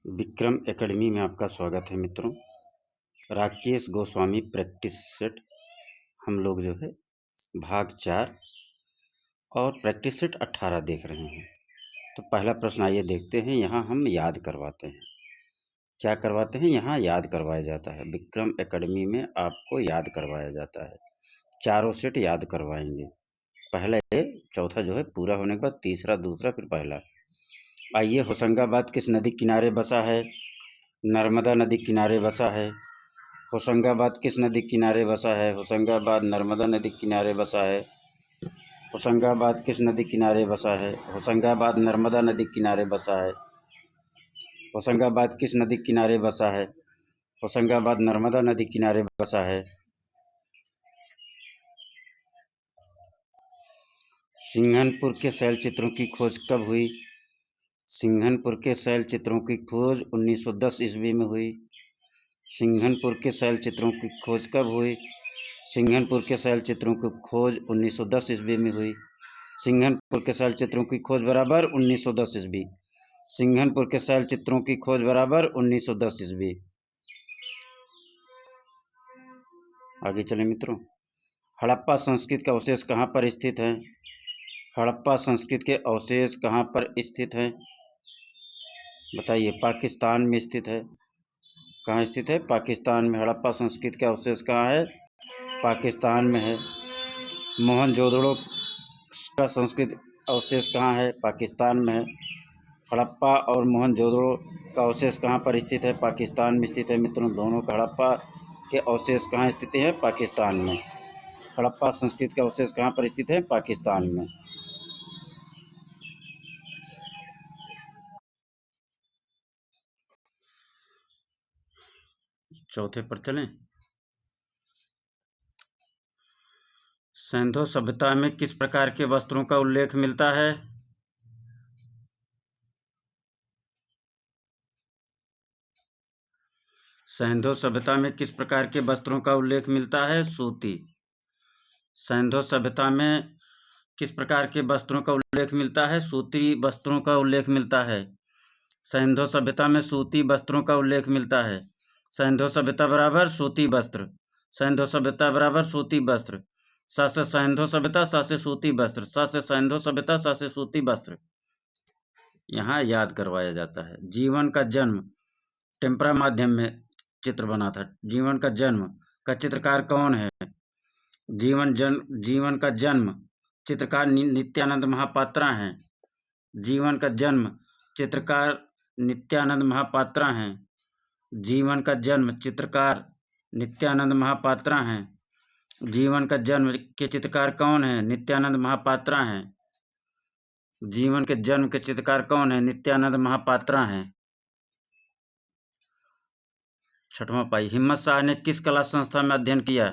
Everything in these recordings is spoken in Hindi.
विक्रम एकेडमी में आपका स्वागत है मित्रों। राकेश गोस्वामी प्रैक्टिस सेट हम लोग जो है भाग 4 और प्रैक्टिस सेट 18 देख रहे हैं। तो पहला प्रश्न आइए देखते हैं। यहाँ हम याद करवाते हैं। क्या करवाते हैं? यहाँ याद करवाया जाता है। विक्रम एकेडमी में आपको याद करवाया जाता है। चारों सेट याद करवाएंगे। पहला चौथा जो है पूरा होने के बाद तीसरा, दूसरा, फिर पहला। आइए, होशंगाबाद किस नदी किनारे बसा है? नर्मदा नदी किनारे बसा है। होशंगाबाद किस नदी किनारे बसा है? होशंगाबाद नर्मदा नदी किनारे बसा है। होशंगाबाद किस नदी किनारे बसा है? होशंगाबाद नर्मदा नदी किनारे बसा है। होशंगाबाद किस नदी किनारे बसा है? होशंगाबाद नर्मदा नदी किनारे बसा है। सिंघनपुर के शैल चित्रों की खोज कब हुई? सिंघनपुर के शैल चित्रों की खोज 1910 ईस्वी में हुई। सिंघनपुर के शैल चित्रों की खोज कब हुई? सिंघनपुर के शैल चित्रों की खोज 1910 ईस्वी में हुई। सिंघनपुर के शैल चित्रों की खोज बराबर 1910 ईस्वी। सिंघनपुर के शैल चित्रों की खोज बराबर 1910 ईस्वी। आगे चलें मित्रों। हड़प्पा संस्कृति का अवशेष कहाँ पर स्थित है? हड़प्पा संस्कृति के अवशेष कहाँ पर स्थित हैं? बताइए। पाकिस्तान में स्थित है। कहाँ स्थित है? पाकिस्तान में। हड़प्पा संस्कृति का अवशेष कहाँ है? पाकिस्तान में है। मोहनजोदड़ो का संस्कृत अवशेष कहाँ है? पाकिस्तान में है। हड़प्पा और मोहनजोदड़ो का अवशेष कहाँ पर स्थित है? पाकिस्तान में स्थित है मित्रों। दोनों का हड़प्पा के अवशेष कहाँ स्थित है? पाकिस्तान में। हड़प्पा संस्कृति का अवशेष कहाँ पर स्थित है? पाकिस्तान में। चौथे पर चलें। सिंधु सभ्यता में किस प्रकार के वस्त्रों का उल्लेख मिलता है? सिंधु सभ्यता में किस प्रकार के वस्त्रों का उल्लेख मिलता है? सूती। सिंधु सभ्यता में किस प्रकार के वस्त्रों का उल्लेख मिलता है? सूती वस्त्रों का उल्लेख मिलता है। सिंधु सभ्यता में सूती वस्त्रों का उल्लेख मिलता है। सिंधु सभ्यता बराबर सूती वस्त्र। सिंधु सभ्यता बराबर सूती वस्त्र। स से सिंधु सभ्यता, स से सूती वस्त्र। स से सिंधु सभ्यता, स से सूती वस्त्र। यहाँ याद करवाया जाता है। जीवन का जन्म टेम्परा माध्यम में चित्र बना था। जीवन का जन्म का चित्रकार कौन है? जीवन का जन्म चित्रकार नित्यानंद महापात्रा हैं। जीवन का जन्म चित्रकार नित्यानंद महापात्रा हैं। जीवन का जन्म चित्रकार नित्यानंद महापात्रा हैं। जीवन का जन्म के चित्रकार कौन है? नित्यानंद महापात्रा हैं। जीवन के जन्म के चित्रकार कौन है? नित्यानंद महापात्रा हैं। छठवां पाई। हिम्मत शाह ने किस कला संस्था में अध्ययन किया?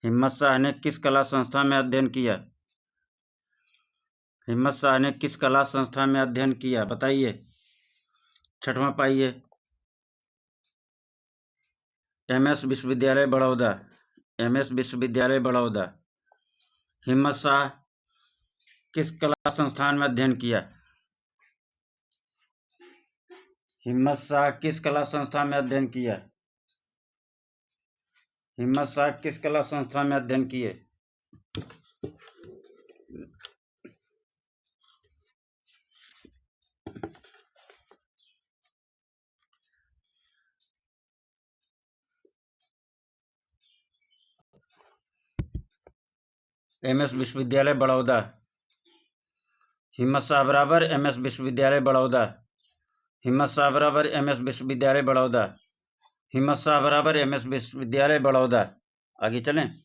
हिम्मत शाह ने किस कला संस्था में अध्ययन किया? हिम्मत शाह ने किस कला संस्था में अध्ययन किया? बताइए। छठवां पाइए। एमएस विश्वविद्यालय बड़ौदा। एमएस विश्वविद्यालय बड़ौदा। हिम्मत शाह किस कला संस्थान में अध्ययन किया? हिम्मत शाह किस कला संस्था में अध्ययन किया? हिम्मत शाह किस कला संस्था में अध्ययन किए? एमएस विश्वविद्यालय बड़ौदा। हिम्मत शाह बराबर एमएस विश्वविद्यालय बड़ौदा। हिम्मत शाह बराबर एमएस विश्वविद्यालय बड़ौदा। हिम्मत शाह बराबर एमएस विश्वविद्यालय बड़ौदा। आगे चलें।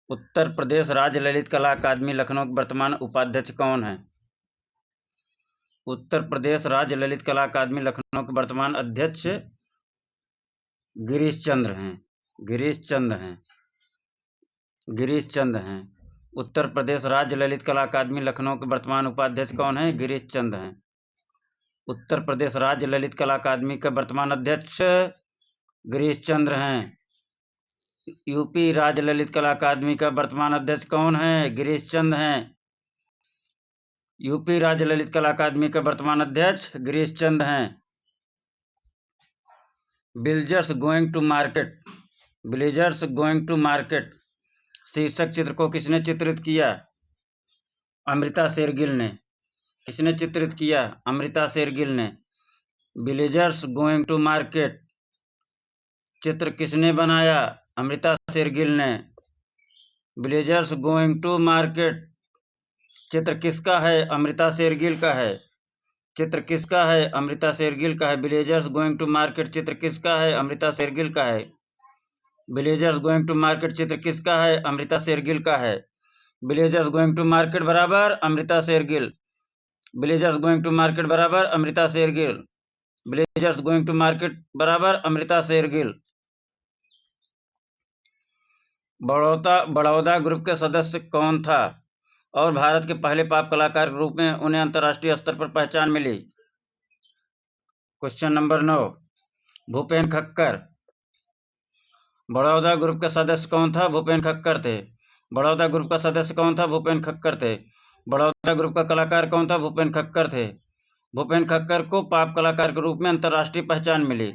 उत्तर प्रदेश राज्य ललित कला अकादमी लखनऊ के वर्तमान उपाध्यक्ष कौन है? उत्तर प्रदेश राज्य ललित कला अकादमी लखनऊ के वर्तमान अध्यक्ष गिरीश चंद्र हैं। गिरीश चंद्र हैं। गिरीश चंद्र हैं। उत्तर प्रदेश राज्य ललित कला अकादमी लखनऊ के वर्तमान उपाध्यक्ष कौन है? गिरीश चंद्र हैं। उत्तर प्रदेश राज्य ललित कला अकादमी के वर्तमान अध्यक्ष गिरीश चंद्र हैं। यूपी राज्य ललित कला अकादमी का वर्तमान अध्यक्ष कौन है? गिरीश चंद्र हैं। यूपी राज्य ललित कला अकादमी के वर्तमान अध्यक्ष गिरीश चंद हैं। Villagers going to market, villagers going to market शीर्षक चित्र को किसने चित्रित किया? अमृता शेरगिल ने। किसने चित्रित किया? अमृता शेरगिल ने। विलेजर्स गोइंग टू मार्केट चित्र किसने बनाया? अमृता शेरगिल ने। विलेजर्स गोइंग टू मार्केट चित्र किसका है? अमृता शेरगिल का है। चित्र किसका है? अमृता शेरगिल का है। विलेजर्स गोइंग टू मार्केट चित्र किसका है? अमृता शेरगिल का है। विलेजर्स गोइंग टू मार्केट चित्र किसका है? अमृता शेरगिल का है। विलेजर्स गोइंग टू मार्केट बराबर Amrita Shergil. Villagers going to market बराबर Amrita Shergil. Villagers going to market बराबर अमृता शेरगिल। बड़ौदा ग्रुप के सदस्य कौन था और भारत के पहले पॉप कलाकार के रूप में उन्हें अंतर्राष्ट्रीय स्तर पर पहचान मिली? Question number 9, Bhupen Khakhar. Baroda group के सदस्य कौन था? भूपेन खक्कर थे। बड़ौदा ग्रुप का सदस्य कौन था? भूपेन खक्कर थे। बड़ौदा ग्रुप का कलाकार कौन था? भूपेन खक्कर थे। भूपेन खक्कर को पॉप कलाकार के रूप में अंतर्राष्ट्रीय पहचान मिली।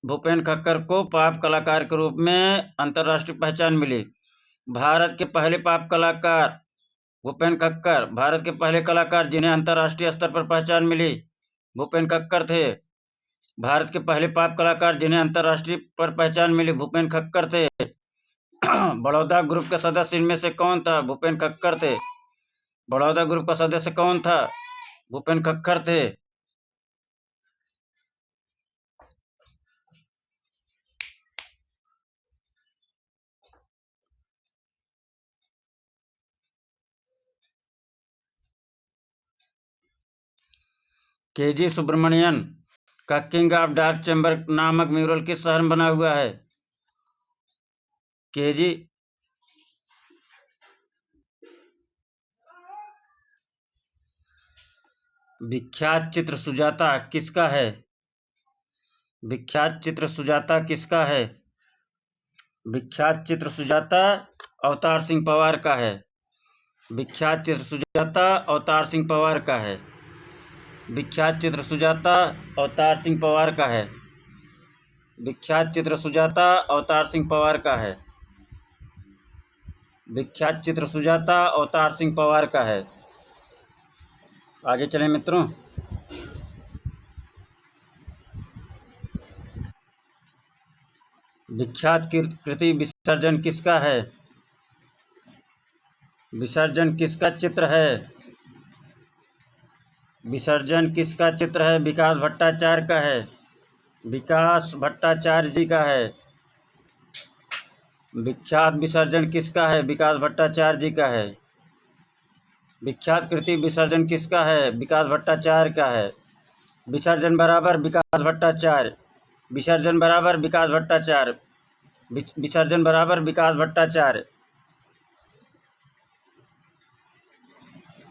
भूपेन खक्कर को पॉप कलाकार के रूप में अंतर्राष्ट्रीय पहचान मिली। भारत के पहले पॉप कलाकार भूपेन खक्कर। भारत के पहले कलाकार जिन्हें अंतर्राष्ट्रीय स्तर पर पहचान मिली भूपेन खक्कर थे। भारत के पहले पॉप कलाकार जिन्हें अंतर्राष्ट्रीय पर पहचान मिली भूपेन खक्कर थे। बड़ौदा ग्रुप के सदस्य इनमें से कौन था? भूपेन खक्कर थे। बड़ौदा ग्रुप का सदस्य कौन था? भूपेन खक्कर थे। केजी सुब्रमण्यन का किंग ऑफ डार्क चैम्बर नामक म्यूरल किस शहर में बना हुआ है? केजी विख्यात चित्र सुजाता किसका है? विख्यात चित्र सुजाता किसका है? विख्यात चित्र सुजाता अवतार सिंह पवार का है। विख्यात चित्र सुजाता अवतार सिंह पवार का है। विख्यात चित्र सुजाता अवतार सिंह पवार का है। विख्यात चित्र सुजाता अवतार सिंह पवार का है। विख्यात चित्र सुजाता अवतार सिंह पवार का है। आगे चलें मित्रों। विख्यात कृति विसर्जन किसका है? विसर्जन किसका चित्र है? विसर्जन किसका चित्र है? विकास भट्टाचार्य का है। विकास भट्टाचार्य जी का है। विख्यात विसर्जन किसका है? विकास भट्टाचार्य जी का है। विख्यात कृति विसर्जन किसका है? विकास भट्टाचार्य का है। विसर्जन बराबर विकास भट्टाचार्य। विसर्जन बराबर विकास भट्टाचार्य। विसर्जन बराबर विकास भट्टाचार्य।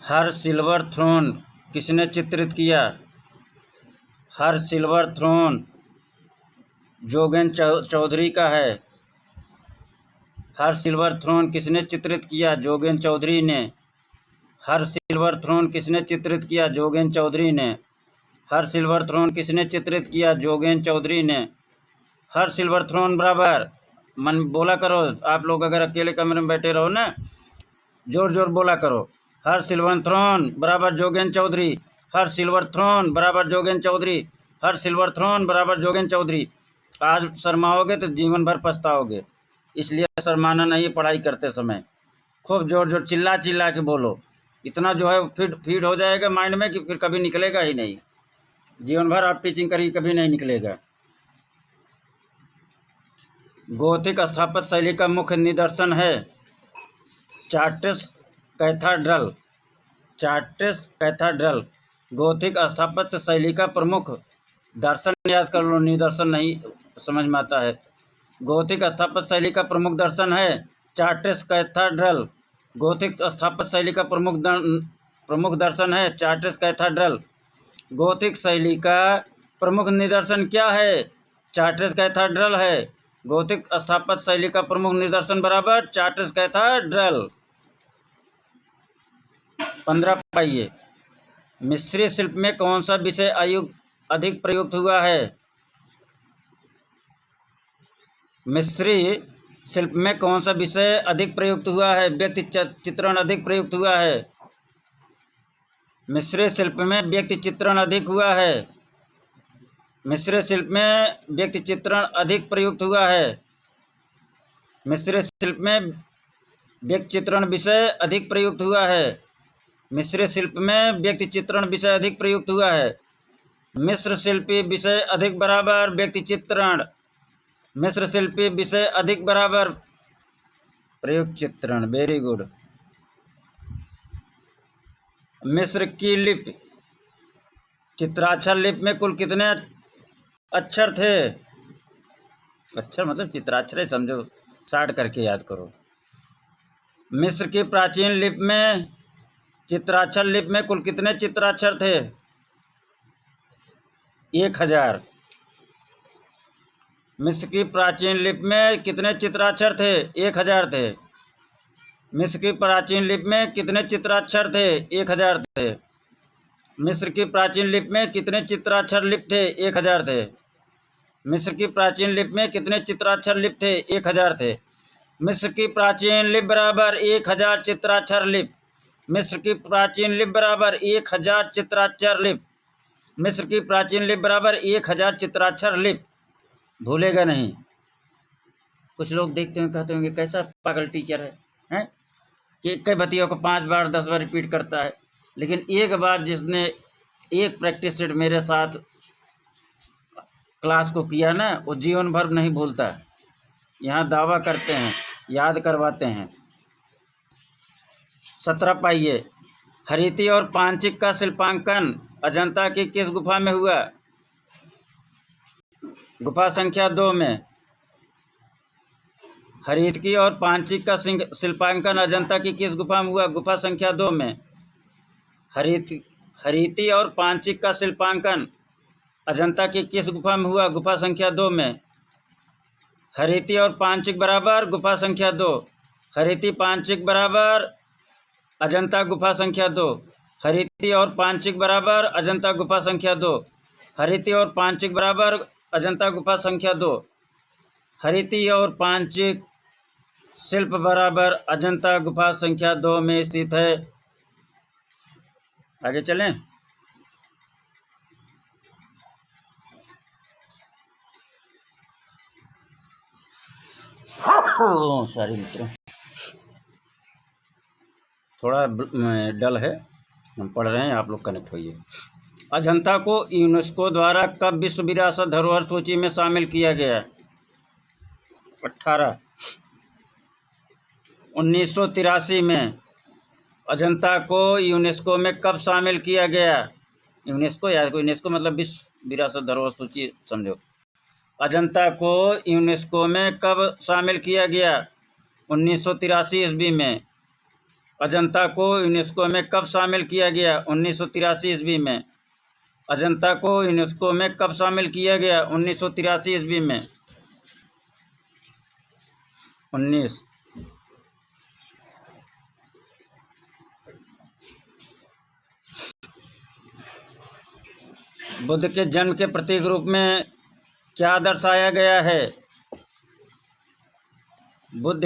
हर सिल्वर थ्रोन किसने चित्रित किया? हर सिल्वर थ्रोन जोगेंद्र चौधरी का है। हर सिल्वर थ्रोन किसने चित्रित किया? जोगेंद्र चौधरी ने। हर सिल्वर थ्रोन किसने चित्रित किया? जोगेंद्र चौधरी ने। हर सिल्वर थ्रोन किसने चित्रित किया? जोगेंद्र चौधरी ने। हर सिल्वर थ्रोन बराबर मन बोला करो। आप लोग अगर अकेले कमरे में बैठे रहो ना, जोर जोर बोला करो। हर सिल्वर थ्रोन बराबर जोगेंद्र चौधरी। हर सिल्वर थ्रोन बराबर जोगेंद्र चौधरी। हर सिल्वर थ्रोन बराबर जोगेंद्र चौधरी। आज शर्माओगे तो जीवन भर पछताओगे, इसलिए शर्माना नहीं पढ़ाई करते समय। खूब जोर जोर चिल्ला चिल्ला के बोलो। इतना जो है फीड हो जाएगा माइंड में कि फिर कभी निकलेगा ही नहीं। जीवन भर आप टीचिंग करिए, कभी नहीं निकलेगा। गोथिक स्थापत्य शैली का मुख्य निदर्शन है charts cathedral. Charts cathedral Gothic स्थापत्य शैली का प्रमुख दर्शन याद कर लो, निदर्शन नहीं समझ में आता है। गोथिक स्थापत्य शैली का प्रमुख दर्शन है चार्टस कैथेड्रल। गोथिक स्थापत्य शैली का प्रमुख दर्शन है चार्टस कैथेड्रल। गोथिक शैली का प्रमुख निदर्शन क्या है? चार्टस कैथेड्रल है। गोथिक स्थापत्य शैली का प्रमुख निदर्शन बराबर चार्टस कैथेड्रल। 15 पाइए। मिस्री शिल्प में कौन सा विषय अधिक प्रयुक्त हुआ है? मिस्री शिल्प में कौन सा विषय अधिक प्रयुक्त हुआ है? व्यक्ति चित्रण अधिक प्रयुक्त हुआ है। मिस्री शिल्प में व्यक्ति चित्रण अधिक हुआ है। मिस्री शिल्प में व्यक्ति चित्रण अधिक प्रयुक्त हुआ है। मिस्री शिल्प में व्यक्ति चित्रण विषय अधिक प्रयुक्त हुआ है। मिस्र शिल्प में व्यक्ति चित्रण विषय अधिक प्रयुक्त हुआ है। मिस्र शिल्पी विषय अधिक बराबर व्यक्ति चित्रण। मिस्र शिल्पी विषय अधिक बराबर प्रयुक्त चित्रण। Very good. मिस्र की लिपि चित्राक्षर लिपि में कुल कितने अक्षर थे? अक्षर मतलब चित्राक्षर समझो, शार्ट करके याद करो। मिस्र की प्राचीन लिपि में चित्राक्षर लिपि में कुल कितने चित्राक्षर थे? 1000। मिस्र की प्राचीन लिपि में कितने चित्राक्षर थे? 1000 थे। मिस्र की प्राचीन लिपि में कितने चित्राक्षर थे? 1000 थे। मिस्र की प्राचीन लिपि में कितने चित्राक्षर लिपि थे? 1000 थे। मिस्र की प्राचीन लिपि में कितने चित्राक्षर लिपि थे? 1000 थे। मिस्र की प्राचीन लिपि बराबर 1000 चित्राक्षर लिपि। मिस्र की प्राचीन लिपि बराबर 1000 चित्राक्षर लिपि। मिस्र की प्राचीन लिपि बराबर 1000 चित्राक्षर लिपि। भूलेगा नहीं। कुछ लोग देखते हैं कहते होंगे कैसा पागल टीचर है कि कई बतियों को 5 बार 10 बार रिपीट करता है। लेकिन एक बार जिसने एक प्रैक्टिस सेट मेरे साथ क्लास को किया ना, वो जीवन भर नहीं भूलता। यहाँ दावा करते हैं, याद करवाते हैं। 17 पाइए। हरीति और पांचिक का शिल्पांकन अजंता की किस गुफा में हुआ? गुफा संख्या 2 में। हरीति और पांचिक का शिल्पांकन अजंता की किस गुफा में हुआ? गुफा संख्या 2 में। हरीति और पांचिक का शिल्पांकन अजंता की किस गुफा में हुआ? गुफा संख्या 2 में। हरीति और पांचिक बराबर गुफा संख्या 2। हरीति पांचिक बराबर अजंता गुफा संख्या 2। हरीति और पांचिक बराबर अजंता गुफा संख्या 2। हरीति और पांचिक बराबर अजंता गुफा संख्या 2। हरीति और पांचिक शिल्प बराबर अजंता गुफा संख्या 2 में स्थित है। आगे चलें। सॉरी मित्रों, थोड़ा डल है, हम पढ़ रहे हैं, आप लोग कनेक्ट होइए। अजंता को यूनेस्को द्वारा कब विश्व विरासत धरोहर सूची में शामिल किया गया? 18। 1983 में। अजंता को यूनेस्को में कब शामिल किया गया? यूनेस्को मतलब विश्व विरासत धरोहर सूची समझो। अजंता को यूनेस्को में कब शामिल किया गया? 1983 ईस्वी में। अजंता को यूनेस्को में कब शामिल किया गया? 1983 ईस्वी में। अजंता को यूनेस्को में कब शामिल किया गया? 1983 ईस्वी में। 19। बुद्ध के जन्म के प्रतीक रूप में क्या दर्शाया गया है? बुद्ध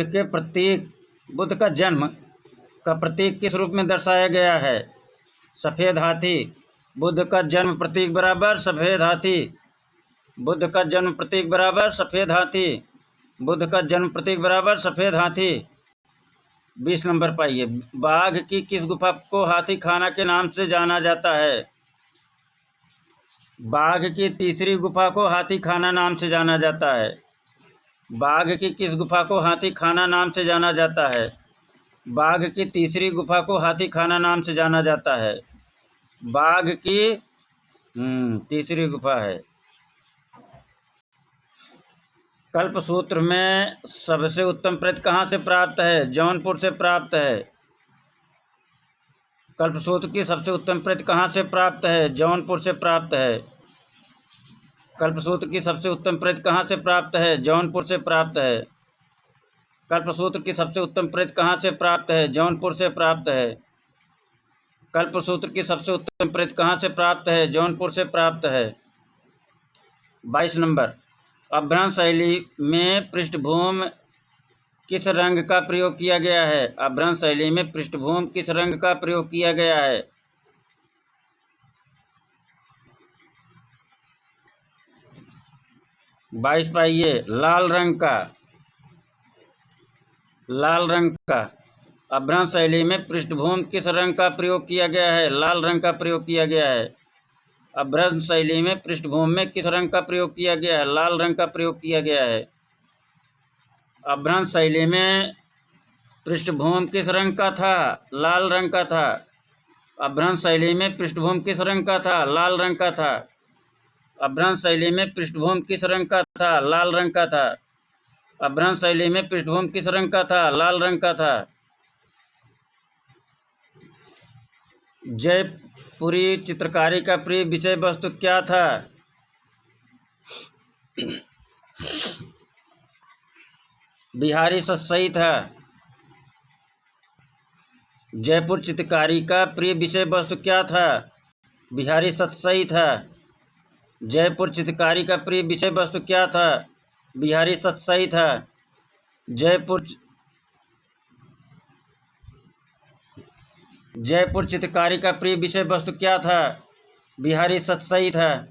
का जन्म का प्रतीक किस रूप में दर्शाया गया है? सफ़ेद हाथी। बुद्ध का जन्म प्रतीक बराबर सफ़ेद हाथी। बुद्ध का जन्म प्रतीक बराबर सफ़ेद हाथी। बुद्ध का जन्म प्रतीक बराबर सफ़ेद हाथी। 20 नंबर पाइए। बाघ की किस गुफा को हाथी खाना के नाम से जाना जाता है? बाघ की तीसरी गुफा को हाथी खाना नाम से जाना जाता है। बाघ की किस गुफा को हाथी खाना नाम से जाना जाता है? बाघ की तीसरी गुफा को हाथी खाना नाम से जाना जाता है। बाघ की तीसरी गुफा है। कल्पसूत्र में सबसे उत्तम प्रति कहाँ से प्राप्त है? जौनपुर से प्राप्त है। कल्पसूत्र की सबसे उत्तम प्रति कहाँ से प्राप्त है? जौनपुर से प्राप्त है। कल्पसूत्र की सबसे उत्तम प्रति कहाँ से प्राप्त है? जौनपुर से प्राप्त है। कल्पसूत्र की सबसे उत्तम प्रति कहाँ से प्राप्त है? जौनपुर से प्राप्त है। कल्पसूत्र की सबसे उत्तम प्रति कहाँ से प्राप्त है? जौनपुर से प्राप्त है। 22 नंबर, अभ्रंश शैली में पृष्ठभूमि किस रंग का प्रयोग किया गया है? अभ्रंश शैली में पृष्ठभूमि किस रंग का प्रयोग किया गया है? 22 पाइए, लाल रंग का। लाल रंग का। अभ्रंश शैली में पृष्ठभूमि किस रंग का प्रयोग किया गया है? लाल रंग का प्रयोग किया गया है। अभ्रंश शैली में पृष्ठभूमि में किस रंग का प्रयोग किया गया है? लाल रंग का प्रयोग किया गया है। अभ्रंश शैली में पृष्ठभूमि किस रंग का था? लाल रंग का था। अभ्रंश शैली में पृष्ठभूमि किस रंग का था? लाल रंग का था। अभ्रंश शैली में पृष्ठभूमि किस रंग का था? लाल रंग का था। अभ्रंश शैली में पृष्ठभूमि किस रंग का था? लाल रंग का था। जयपुरी चित्रकारी का प्रिय विषय वस्तु क्या था? बिहारी सतसई था। जयपुर चित्रकारी का प्रिय विषय वस्तु क्या था? बिहारी सतसई था। जयपुर चित्रकारी का प्रिय विषय वस्तु क्या था? बिहारी सतसई था। जयपुर चित्रकारी का प्रिय विषय वस्तु क्या था? बिहारी सतसई था।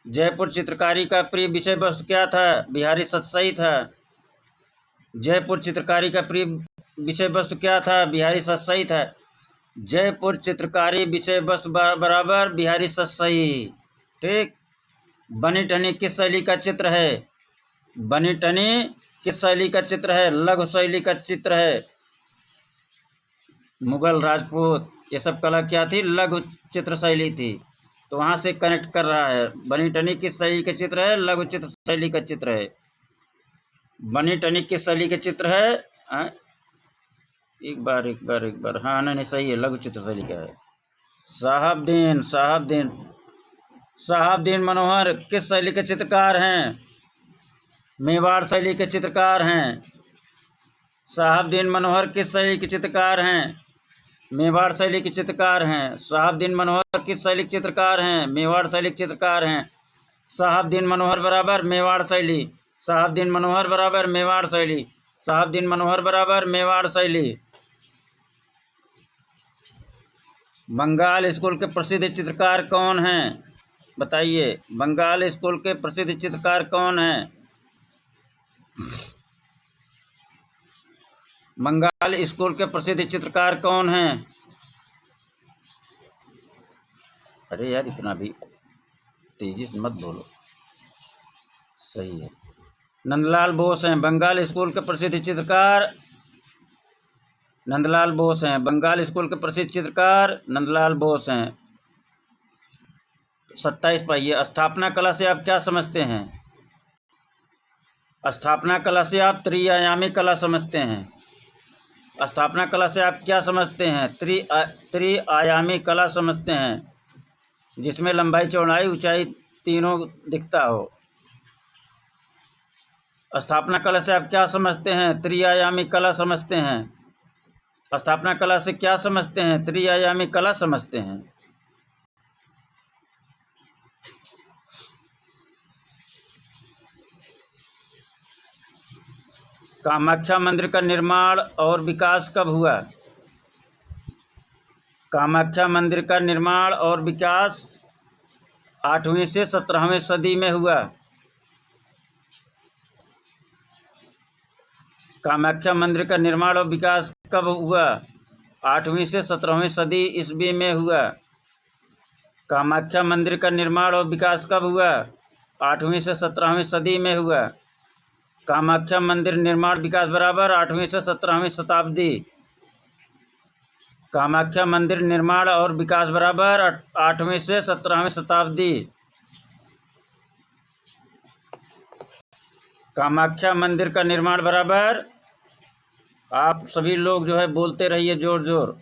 जयपुर चित्रकारी का प्रिय विषय वस्तु क्या था? बिहारी सतसई था। जयपुर चित्रकारी का प्रिय विषय वस्तु क्या था? बिहारी सतसई था। जयपुर चित्रकारी विषय वस्तु बराबर बिहारी सतसई। ठीक। बनी ठनी किस शैली का चित्र है? बनी ठनी किस शैली का चित्र है? लघु शैली का चित्र है। मुगल, राजपूत, ये सब कला क्या थी? लघु चित्र शैली थी। तो वहाँ से कनेक्ट कर रहा है। बनी ठनी किस शैली का चित्र है? लघु चित्र शैली का चित्र है। बनी ठनी किस शैली के चित्र है? एक बार हाँ, नहीं सही है, लघु चित्र शैली का है। साहबदीन मनोहर किस शैली के चित्रकार हैं? मेवाड़ शैली के चित्रकार हैं। साहबदीन मनोहर किस शैली के चित्रकार हैं? मेवाड़ शैली के चित्रकार हैं। साहबदीन मनोहर किस शैली के चित्रकार हैं? मेवाड़ शैली के चित्रकार हैं। साहबदीन मनोहर बराबर मेवाड़ शैली। साहबदीन मनोहर बराबर मेवाड़ शैली। साहबदीन मनोहर बराबर मेवाड़ शैली। बंगाल स्कूल के प्रसिद्ध चित्रकार कौन हैं? बताइए, बंगाल स्कूल के प्रसिद्ध चित्रकार कौन हैं? बंगाल स्कूल के प्रसिद्ध चित्रकार कौन हैं? अरे यार, इतना भी तेजी से मत बोलो। सही है, नंदलाल बोस हैं बंगाल स्कूल के प्रसिद्ध चित्रकार। नंदलाल बोस हैं बंगाल स्कूल के प्रसिद्ध चित्रकार। नंदलाल बोस हैं। 27 पाइए, स्थापना कला से आप क्या समझते हैं? स्थापना कला से आप त्रिआयामी कला समझते हैं। स्थापना कला से आप क्या समझते हैं? त्रिआयामी कला समझते हैं, जिसमें लंबाई, चौड़ाई, ऊंचाई तीनों दिखता हो। स्थापना कला से आप क्या समझते हैं? त्रिआयामी कला समझते हैं। स्थापना कला से क्या समझते हैं? त्रिआयामी कला समझते हैं। कामाख्या मंदिर का निर्माण और विकास कब हुआ? कामाख्या मंदिर का निर्माण और विकास 8वीं से 17वीं सदी में हुआ। कामाख्या मंदिर का निर्माण और विकास कब हुआ? 8वीं से 17वीं सदी ईस्वी में हुआ। कामाख्या मंदिर का निर्माण और विकास कब हुआ? 8वीं से 17वीं सदी में हुआ। कामाख्या मंदिर निर्माण विकास बराबर 8वीं से 17वीं शताब्दी। कामाख्या मंदिर निर्माण और विकास बराबर 8वीं से 17वीं शताब्दी। कामाख्या मंदिर का निर्माण बराबर, आप सभी लोग जो है बोलते रहिए जोर जोर।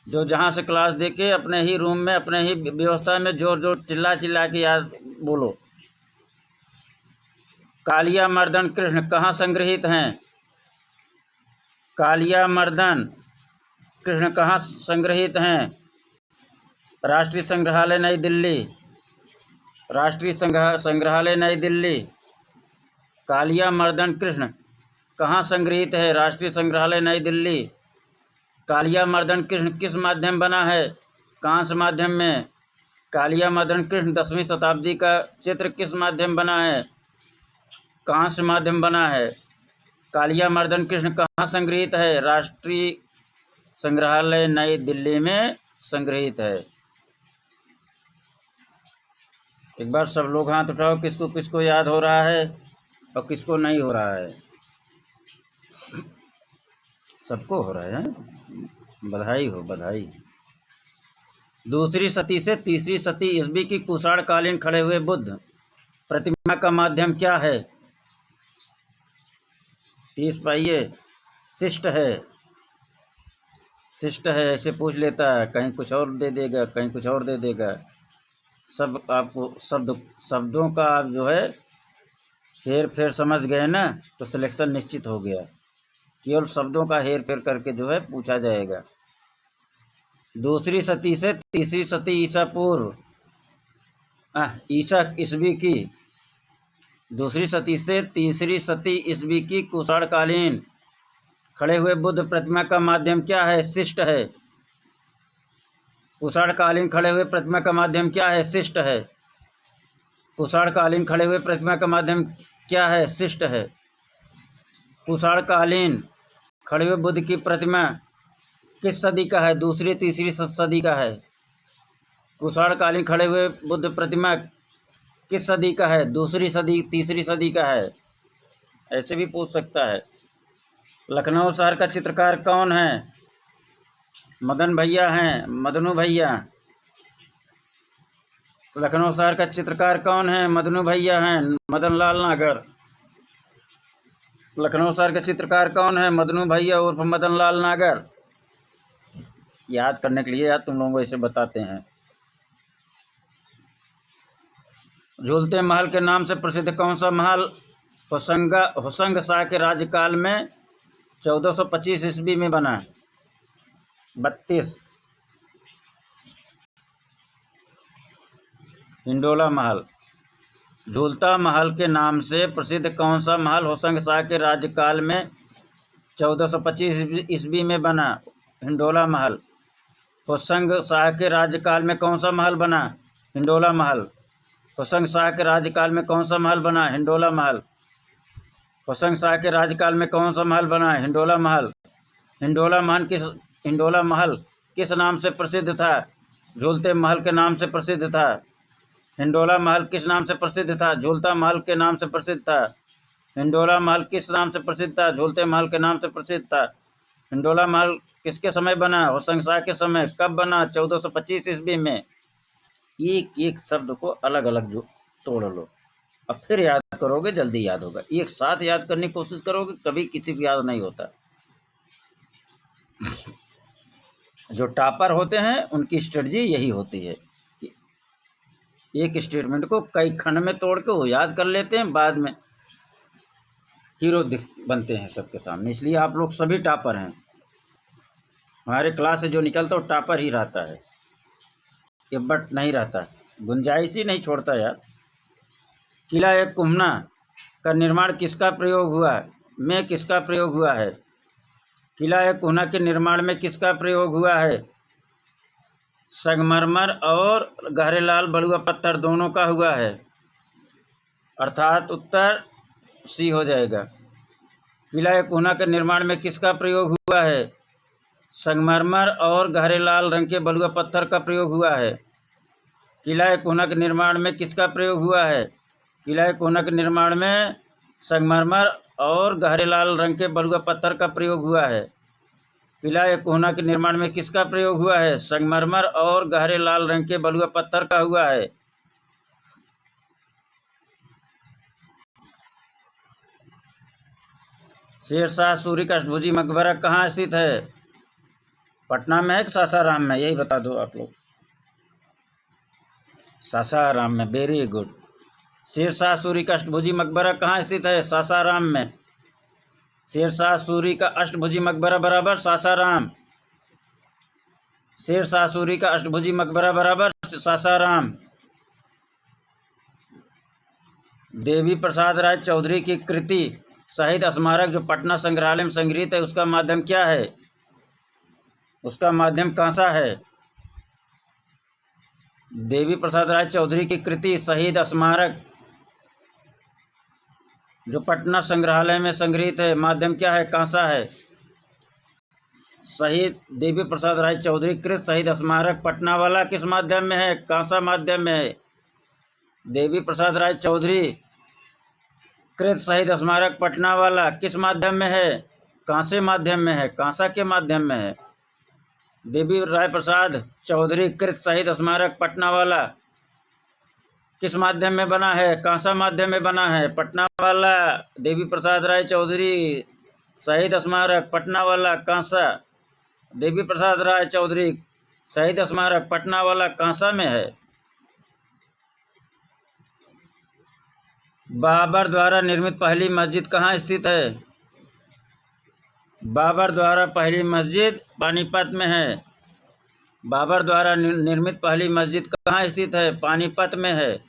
जो जहाँ से क्लास देके अपने ही रूम में, अपने ही व्यवस्था में जोर जोर चिल्ला चिल्ला के याद बोलो। कालिया मर्दन कृष्ण कहाँ संग्रहित हैं? कालिया मर्दन कृष्ण कहाँ संग्रहित हैं? राष्ट्रीय संग्रहालय नई दिल्ली। राष्ट्रीय संग्रहालय नई दिल्ली। कालिया मर्दन कृष्ण कहाँ संग्रहित है? राष्ट्रीय संग्रहालय नई दिल्ली। कालिया मर्दन कृष्ण किस माध्यम बना है? कांस्य माध्यम में। कालिया मर्दन कृष्ण 10वीं शताब्दी का चित्र किस माध्यम बना है? कांस्य माध्यम बना है। कालिया मर्दन कृष्ण कहाँ संग्रहित है? राष्ट्रीय संग्रहालय नई दिल्ली में संग्रहित है। एक बार सब लोग हाथ उठाओ, किसको किसको याद हो रहा है और किसको नहीं हो रहा है। सबको हो रहा है, बधाई हो बधाई। दूसरी सदी से तीसरी सदी ईस्वी की कुषाण कालीन खड़े हुए बुद्ध प्रतिमा का माध्यम क्या है? 30 पाइये। शिष्ट है। शिष्ट है ऐसे पूछ लेता है, कहीं कुछ और दे देगा, कहीं कुछ और दे देगा। सब आपको शब्दों का आप जो है हेर फेर समझ गए ना, तो सिलेक्शन निश्चित हो गया। केवल शब्दों का हेर फेर करके जो है पूछा जाएगा। दूसरी सदी से तीसरी सदी ईसा पूर्व ईसा ईस्वी की। दूसरी सदी से तीसरी सदी ईस्वी की कुषाणकालीन खड़े हुए बुद्ध प्रतिमा का माध्यम क्या है? शिष्ट है। कुषाणकालीन खड़े हुए प्रतिमा का माध्यम क्या है? शिष्ट है। कुषाणकालीन खड़े हुए प्रतिमा का माध्यम क्या है? शिष्ट है। कुषाणकालीन खड़े हुए बुद्ध की प्रतिमा किस सदी का है? दूसरी तीसरी सदी का है। कुषाणकालीन खड़े हुए बुद्ध प्रतिमा किस सदी का है? दूसरी सदी तीसरी सदी का है। ऐसे भी पूछ सकता है। लखनऊ शहर का चित्रकार कौन है? मदन भैया हैं, मदनू भैया। लखनऊ शहर का चित्रकार कौन है? मदनू भैया हैं, मदन लाल नागर। लखनऊ शहर के चित्रकार कौन है? मदनू भैया उर्फ मदन लाल नागर। याद करने के लिए यार तुम लोगों को ऐसे बताते हैं। झूलते महल के नाम से प्रसिद्ध कौन सा महल होशंग शाह के राज्यकाल में 1425 ईस्वी में बना? 32। हिंडोला महल। झूलता महल के नाम से प्रसिद्ध कौन सा महल होशंग शाह के राज्यकाल में 1425 ईस्वी में बना? हिंडोला महल। होशंग शाह के राज्यकाल में कौन सा महल बना? हिंडोला महल। होशंग शाह के राज्यकाल में कौन सा महल बना? हिंडोला महल। होशंग शाह के राज्यकाल में कौन सा महल बना? हिंडोला महल। हिंडोला महल किस नाम से प्रसिद्ध था? झूलते महल के नाम से प्रसिद्ध था। हिंडोला महल किस नाम से प्रसिद्ध था? झूलता महल के नाम से प्रसिद्ध था। हिंडोला महल किस नाम से प्रसिद्ध था? झूलते महल के नाम से प्रसिद्ध था। हिंडोला महल किसके समय बना? होशंग शाह के समय। कब बना? 1425 ईस्वी में। एक एक शब्द को अलग अलग जो तोड़ लो, अब फिर याद करोगे जल्दी याद होगा। एक साथ याद करने की कोशिश करोगे कभी किसी को याद नहीं होता। जो टॉपर होते हैं उनकी स्ट्रेटजी यही होती है कि एक स्टेटमेंट को कई खंड में तोड़ के वो याद कर लेते हैं, बाद में हीरो बनते हैं सबके सामने। इसलिए आप लोग सभी टॉपर हैं। हमारे क्लास से जो निकलता है वो टॉपर ही रहता है, ये बट नहीं रहता, गुंजाइश ही नहीं छोड़ता यार। किला एक कुम्हना का निर्माण किसका प्रयोग हुआ? में किसका प्रयोग हुआ है? किला एक कुम्हना के निर्माण में किसका प्रयोग हुआ है? संगमरमर और गहरे लाल बलुआ पत्थर दोनों का हुआ है, अर्थात उत्तर सी हो जाएगा। किला एक कुम्हना के निर्माण में किसका प्रयोग हुआ है? संगमरमर और गहरे लाल रंग के बलुआ पत्थर का प्रयोग हुआ है। किला एक कुम्हना के निर्माण में किसका प्रयोग हुआ है? किला एक कुम्हना के निर्माण में संगमरमर और गहरे लाल रंग के बलुआ पत्थर का प्रयोग हुआ है। किला एक कुम्हना के निर्माण में किसका प्रयोग हुआ है? संगमरमर और गहरे लाल रंग के बलुआ पत्थर का हुआ है। शेरशाह सूरी का अष्टभुजी मकबरा कहाँ स्थित है? पटना में है कि सासाराम में? यही बता दो आप लोग। सासाराम में, वेरी गुड। शेरशाह सूरी का अष्टभुजी मकबरा कहाँ स्थित है? सासाराम में। शेरशाह सूरी का अष्टभुजी मकबरा बराबर सासाराम। शेरशाह सूरी का अष्टभुजी मकबरा बराबर सासाराम। देवी प्रसाद राय चौधरी की कृति शहीद स्मारक जो पटना संग्रहालय में संग्रहित है उसका माध्यम क्या है? उसका माध्यम कांसा है। देवी प्रसाद राय चौधरी की कृति शहीद स्मारक जो पटना संग्रहालय में संग्रहित है, माध्यम क्या है? कांसा है। शहीद देवी प्रसाद राय चौधरी कृत शहीद स्मारक पटना वाला किस माध्यम में है? कांसा माध्यम में है। देवी प्रसाद राय चौधरी कृत शहीद स्मारक पटना वाला किस माध्यम में है? कांसे माध्यम में है, कांसा के माध्यम में है। देवी राय प्रसाद चौधरी कृत शहीद स्मारक पटना वाला किस माध्यम में बना है? कांसा माध्यम में बना है। पटना वाला देवी प्रसाद राय चौधरी शहीद स्मारक पटना वाला कांसा। देवी प्रसाद राय चौधरी शहीद स्मारक पटना वाला कांसा में है। बाबर द्वारा निर्मित पहली मस्जिद कहाँ स्थित है? बाबर द्वारा पहली मस्जिद पानीपत में है। बाबर द्वारा निर्मित पहली मस्जिद कहाँ स्थित है? पानीपत में है।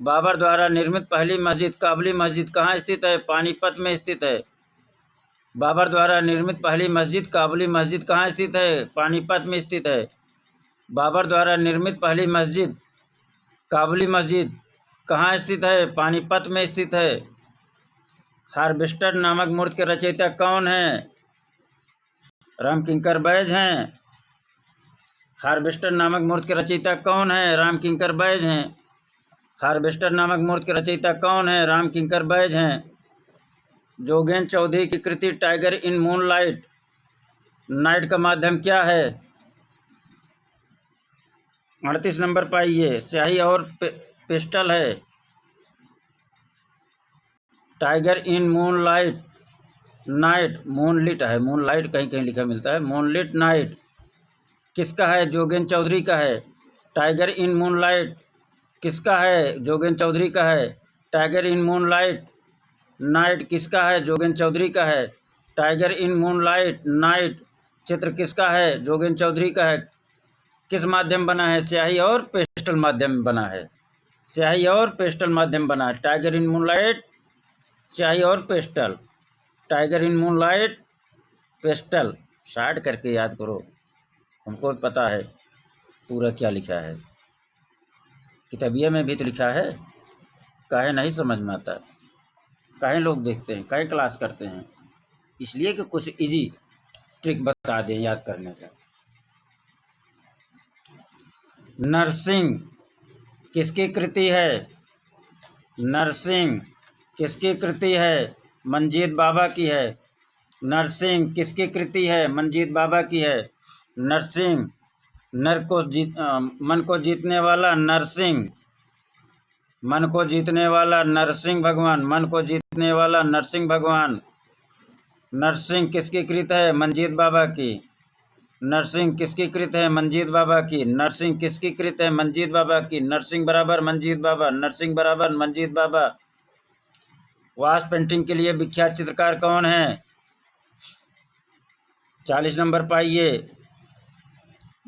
बाबर द्वारा निर्मित पहली मस्जिद काबुली मस्जिद कहाँ स्थित है? पानीपत में स्थित है। बाबर द्वारा निर्मित पहली मस्जिद काबुली मस्जिद कहाँ स्थित है? पानीपत में स्थित है। बाबर द्वारा निर्मित पहली मस्जिद काबुली मस्जिद कहाँ स्थित है? पानीपत में स्थित है। हार्वेस्टर नामक मूर्ति के रचयिता कौन है? रामकिंकर बैज हैं। हार्वेस्टर नामक मूर्ति के रचयिता कौन है? रामकिंकर बैज हैं। हार्वेस्टर नामक मूर्ति के रचयिता कौन है? रामकिंकर बैज हैं। जोगेंद्र चौधरी की कृति टाइगर इन मूनलाइट नाइट का माध्यम क्या है? 38 नंबर पाइए, स्याही और पिस्टल है। Tiger in moonlight night, moonlit है, मूनलाइट कहीं कहीं लिखा मिलता है। मूनलिट नाइट किसका है? जोगेंद्र चौधरी का है। टाइगर इन मूनलाइट किसका है? जोगेंद्र चौधरी का है। टाइगर इन मूनलाइट नाइट किसका है? जोगेंद्र चौधरी का है। टाइगर इन मूनलाइट नाइट चित्र किसका है? जोगेंद्र चौधरी का है। किस माध्यम बना है? स्याही और पेस्टल माध्यम में बना है। स्याही और पेस्टल माध्यम बना है। टाइगर इन मूनलाइट स्याही और pastel. Tiger in moonlight pastel. Short करके याद करो, हमको पता है पूरा क्या लिखा है। किताबिया में भी तो लिखा है, काहे नहीं समझ में आता? काहे लोग देखते हैं, काहे क्लास करते हैं? इसलिए कि कुछ इजी ट्रिक बता दें याद करने का। नरसिंह किसकी कृति है? नरसिंह किसकी कृति है? मंजीत बाबा की है। नरसिंह किसकी कृति है? मंजीत बाबा की है। नरसिंह मन को जीतने वाला नरसिंह, मन को जीतने वाला नरसिंह भगवान, मन को जीतने वाला नरसिंह भगवान। नरसिंह किसकी कृत है? मंजीत बाबा की। नरसिंह किसकी कृत है? मंजीत बाबा की। नरसिंह किसकी कृत है? मंजीत बाबा की। नरसिंह बराबर मंजीत बाबा, नरसिंह बराबर मंजीत बाबा। वास पेंटिंग के लिए विख्यात चित्रकार कौन है? 40 नंबर पाइए,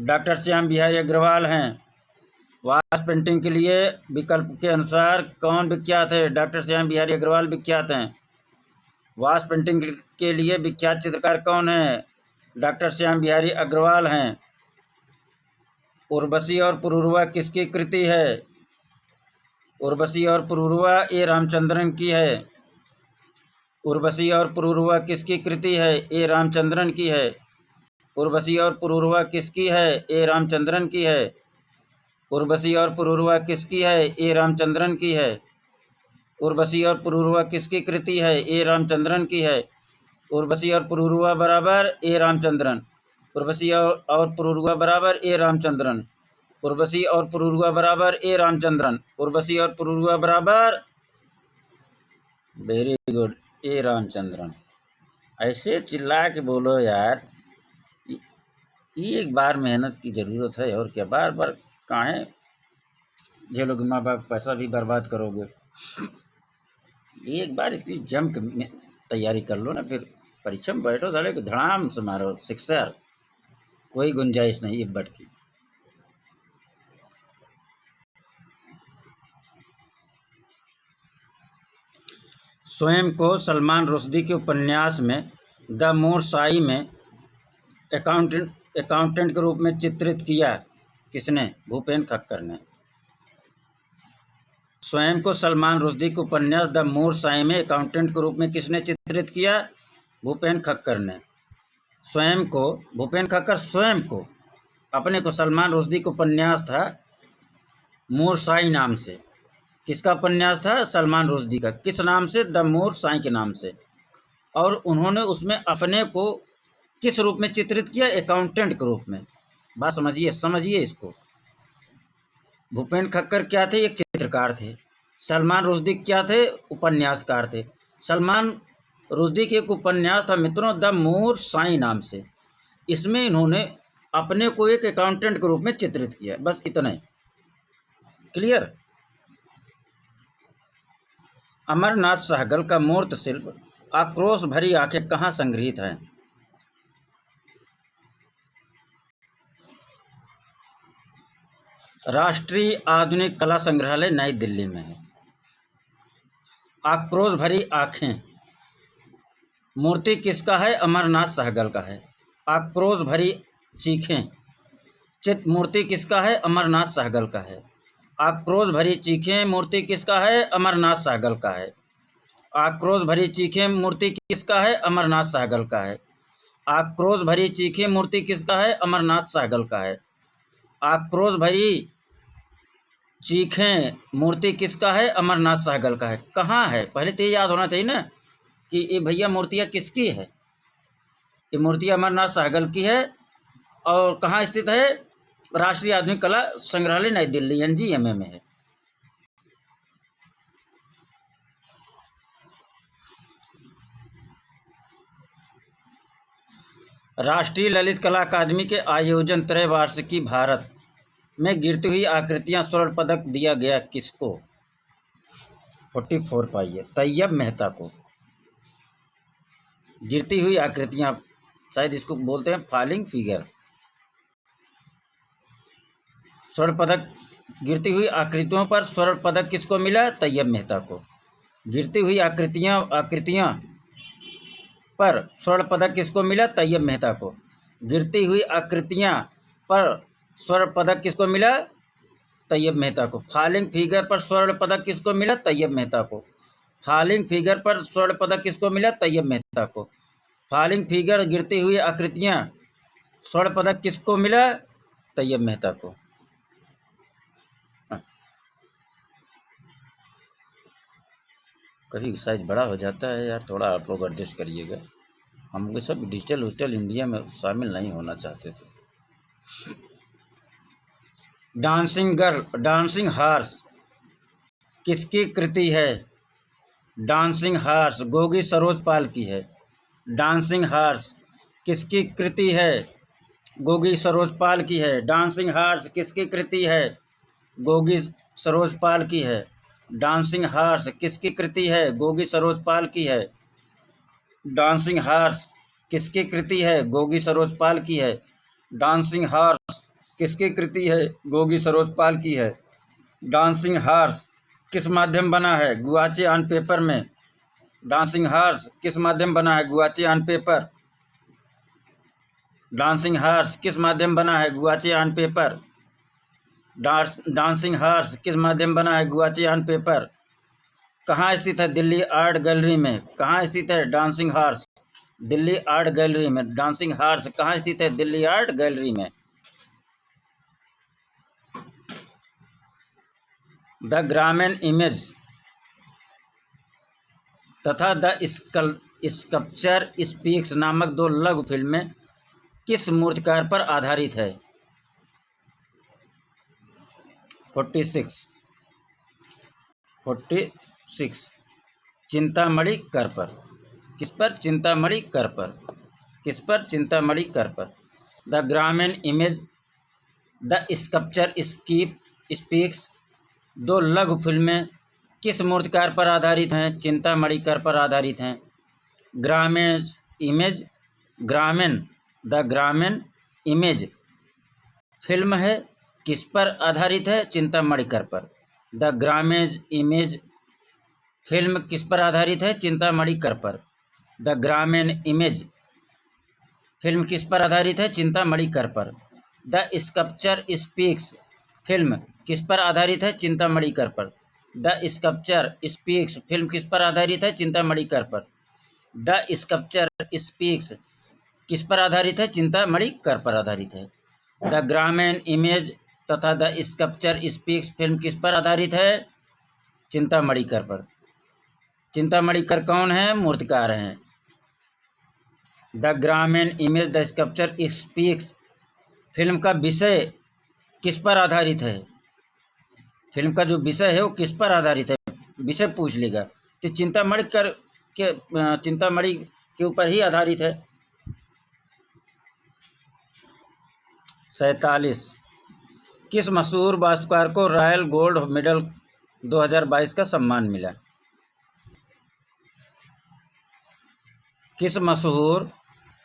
डॉक्टर श्याम बिहारी अग्रवाल हैं। वास पेंटिंग के लिए विकल्प के अनुसार कौन विख्यात है? डॉक्टर श्याम बिहारी अग्रवाल विख्यात हैं। वास पेंटिंग के लिए विख्यात चित्रकार कौन है? डॉक्टर श्याम बिहारी अग्रवाल हैं। उर्वशी और पुरूरवा किसकी कृति है? उर्वशी और पुरूरवा ए रामचंद्रन की है। उर्वशी और पुरूरवा किसकी कृति है? ए रामचंद्रन की है। उर्वशी और पुरूरवा किसकी है? ए रामचंद्रन की है। उर्वशी और पुरूरवा किसकी है? ए रामचंद्रन की है। उर्वशी और पुरूरवा किसकी कृति है? ए रामचंद्रन की है। उर्वशी और पुरूरवा बराबर ए रामचंद्रन। उर्वशी और पुरूरवा बराबर ए रामचंद्रन। उर्वशी और पुरूरवा बराबर ए रामचंद्रन। उर्वशी और पुरूरवा बराबर, वेरी गुड, ए रामचंद्रन। ऐसे चिल्ला के बोलो यार, एक बार मेहनत की ज़रूरत है और क्या, बार बार काहे झेलोगे? माँ बाप पैसा भी बर्बाद करोगे। एक बार इतनी जम के तैयारी कर लो ना, फिर परीक्षा में बैठो साले को धड़ाम से मारो सिक्सर। कोई गुंजाइश नहीं इब्बट की। स्वयं को सलमान रुश्दी के उपन्यास में द मोर साई में अकाउंटेंट के रूप में चित्रित किया किसने? भूपेन खक्कर ने। स्वयं को सलमान रुश्दी के उपन्यास द मोर साई में अकाउंटेंट के रूप में किसने चित्रित किया? भूपेन खक्कर ने। स्वयं को, भूपेन खक्कर स्वयं को, अपने को, सलमान रुश्दी का उपन्यास था मोर साई नाम से। किसका उपन्यास था? सलमान रुश्दी का। किस नाम से? द मोर साई के नाम से। और उन्होंने उसमें अपने को किस रूप में चित्रित किया? अकाउंटेंट के रूप में। बात समझिए इसको। भूपेन खक्कर क्या थे? एक चित्रकार थे। सलमान रुश्दी क्या थे? उपन्यासकार थे। सलमान रुश्दी के एक उपन्यास था मित्रों द मोर साई नाम से। इसमें इन्होंने अपने को एक अकाउंटेंट के रूप में चित्रित किया। बस इतना ही। क्लियर? अमरनाथ सहगल का मूर्त शिल्प आक्रोश भरी आंखें कहाँ संग्रहित है? राष्ट्रीय आधुनिक कला संग्रहालय नई दिल्ली में है। आक्रोश भरी आंखें मूर्ति किसका है? अमरनाथ सहगल का है। आक्रोश भरी चीखें चित मूर्ति किसका है? अमरनाथ सहगल का है। आक्रोश भरी चीखें मूर्ति किसका है? अमरनाथ सहगल का है। आक्रोश भरी चीखें मूर्ति किसका है? अमरनाथ सहगल का है। आक्रोश भरी चीखें मूर्ति किसका है? अमरनाथ सहगल का है। आक्रोश भरी चीखें मूर्ति किसका है? अमरनाथ सहगल का है। कहाँ है? पहले तो ये याद होना चाहिए ना कि ये भैया मूर्तियाँ किसकी है। ये मूर्ति अमरनाथ सहगल की है और कहाँ स्थित है? राष्ट्रीय आधुनिक कला संग्रहालय नई दिल्ली NGMA में है। राष्ट्रीय ललित कला अकादमी के आयोजन त्रैवार्षिकी भारत में गिरती हुई आकृतियां स्वर्ण पदक दिया गया किसको? 44 पाइए तैयब मेहता को। गिरती हुई आकृतियां, शायद इसको बोलते हैं फॉलिंग फिगर। स्वर्ण पदक, गिरती हुई आकृतियों पर स्वर्ण पदक किसको मिला? तैयब मेहता को। गिरती हुई आकृतियां पर स्वर्ण पदक किसको मिला? तैयब मेहता को। गिरती हुई आकृतियां पर स्वर्ण पदक किसको मिला? तैयब मेहता को। फॉलिंग फिगर पर स्वर्ण पदक किसको मिला? तैयब मेहता को। फॉलिंग फिगर पर स्वर्ण पदक किसको मिला? तैयब मेहता को। फॉलिंग फिगर, गिरती हुई आकृतियां, स्वर्ण पदक किसको मिला? तैयब मेहता को। कभी साइज बड़ा हो जाता है यार, थोड़ा आप लोग एडजस्ट करिएगा। हम लोग सब डिजिटल इंडिया में शामिल नहीं होना चाहते थे। डांसिंग गर्ल, डांसिंग हार्स किसकी कृति है? डांसिंग हार्स गोगी सरोज पाल की है। डांसिंग हार्स किसकी कृति है? गोगी सरोज पाल की है। डांसिंग हार्स किसकी कृति है? गोगी सरोज पाल की है। डांसिंग हार्स किसकी कृति है? गोगी सरोज पाल की है। डांसिंग हार्स किसकी कृति है? गोगी सरोज पाल की है। डांसिंग हार्स किसकी कृति है? गोगी सरोज पाल की है। डांसिंग हार्स किस माध्यम बना है? गुआचे ऑन पेपर में। डांसिंग हार्स किस माध्यम बना है? गुआचे ऑन पेपर। डांसिंग हार्स किस माध्यम बना है? गुआचे ऑन पेपर। डांसिंग हार्स किस माध्यम बना है? गुआचे ऑन पेपर। कहाँ स्थित है? दिल्ली आर्ट गैलरी में। कहाँ स्थित है? Dancing horse Delhi art gallery में। डांसिंग हार्स कहाँ स्थित है? दिल्ली आर्ट गैलरी में। द ग्रामीण इमेज तथा द स्कल्पचर स्पीक्स नामक दो लघु फिल्में किस मूर्तिकार पर आधारित है? 46 चिंतामणि कर पर। किस पर? चिंतामणि कर पर। किस पर? चिंतामणि कर पर। The Gramin image, the sculpture speaks दो लघु फिल्में किस मूर्तिकार पर आधारित हैं? चिंतामणि कर पर आधारित हैं। ग्रामीण इमेज, ग्रामीण, द ग्रामीण इमेज फिल्म है, किस पर आधारित है? चिंतामणिकर पर। द ग्रामेज इमेज फिल्म किस पर आधारित है? चिंतामणिकर पर। द ग्रामेन इमेज फिल्म किस पर आधारित है? चिंतामणिकर पर। द स्कल्पचर स्पीक्स फिल्म किस पर आधारित है? चिंतामणिकर पर। द स्कल्पचर स्पीक्स फिल्म किस पर आधारित है? चिंतामणिकर पर। द स्कल्पचर स्पीक्स किस पर आधारित है? चिंतामणिकर पर आधारित है। द ग्रामेन इमेज तथा द स्कल्पचर स्पीक्स फिल्म किस पर आधारित है? चिंतामणिकर पर। चिंतामणिकर कौन है? मूर्तिकार हैं। The graven image the sculpture speaks film का विषय किस पर आधारित है? फिल्म का जो विषय है वो किस पर आधारित है? विषय पूछ लेगा तो चिंतामणि के ऊपर ही आधारित है। 47 किस मशहूर वास्तुकार को रॉयल गोल्ड मेडल 2022 का सम्मान मिला? किस मशहूर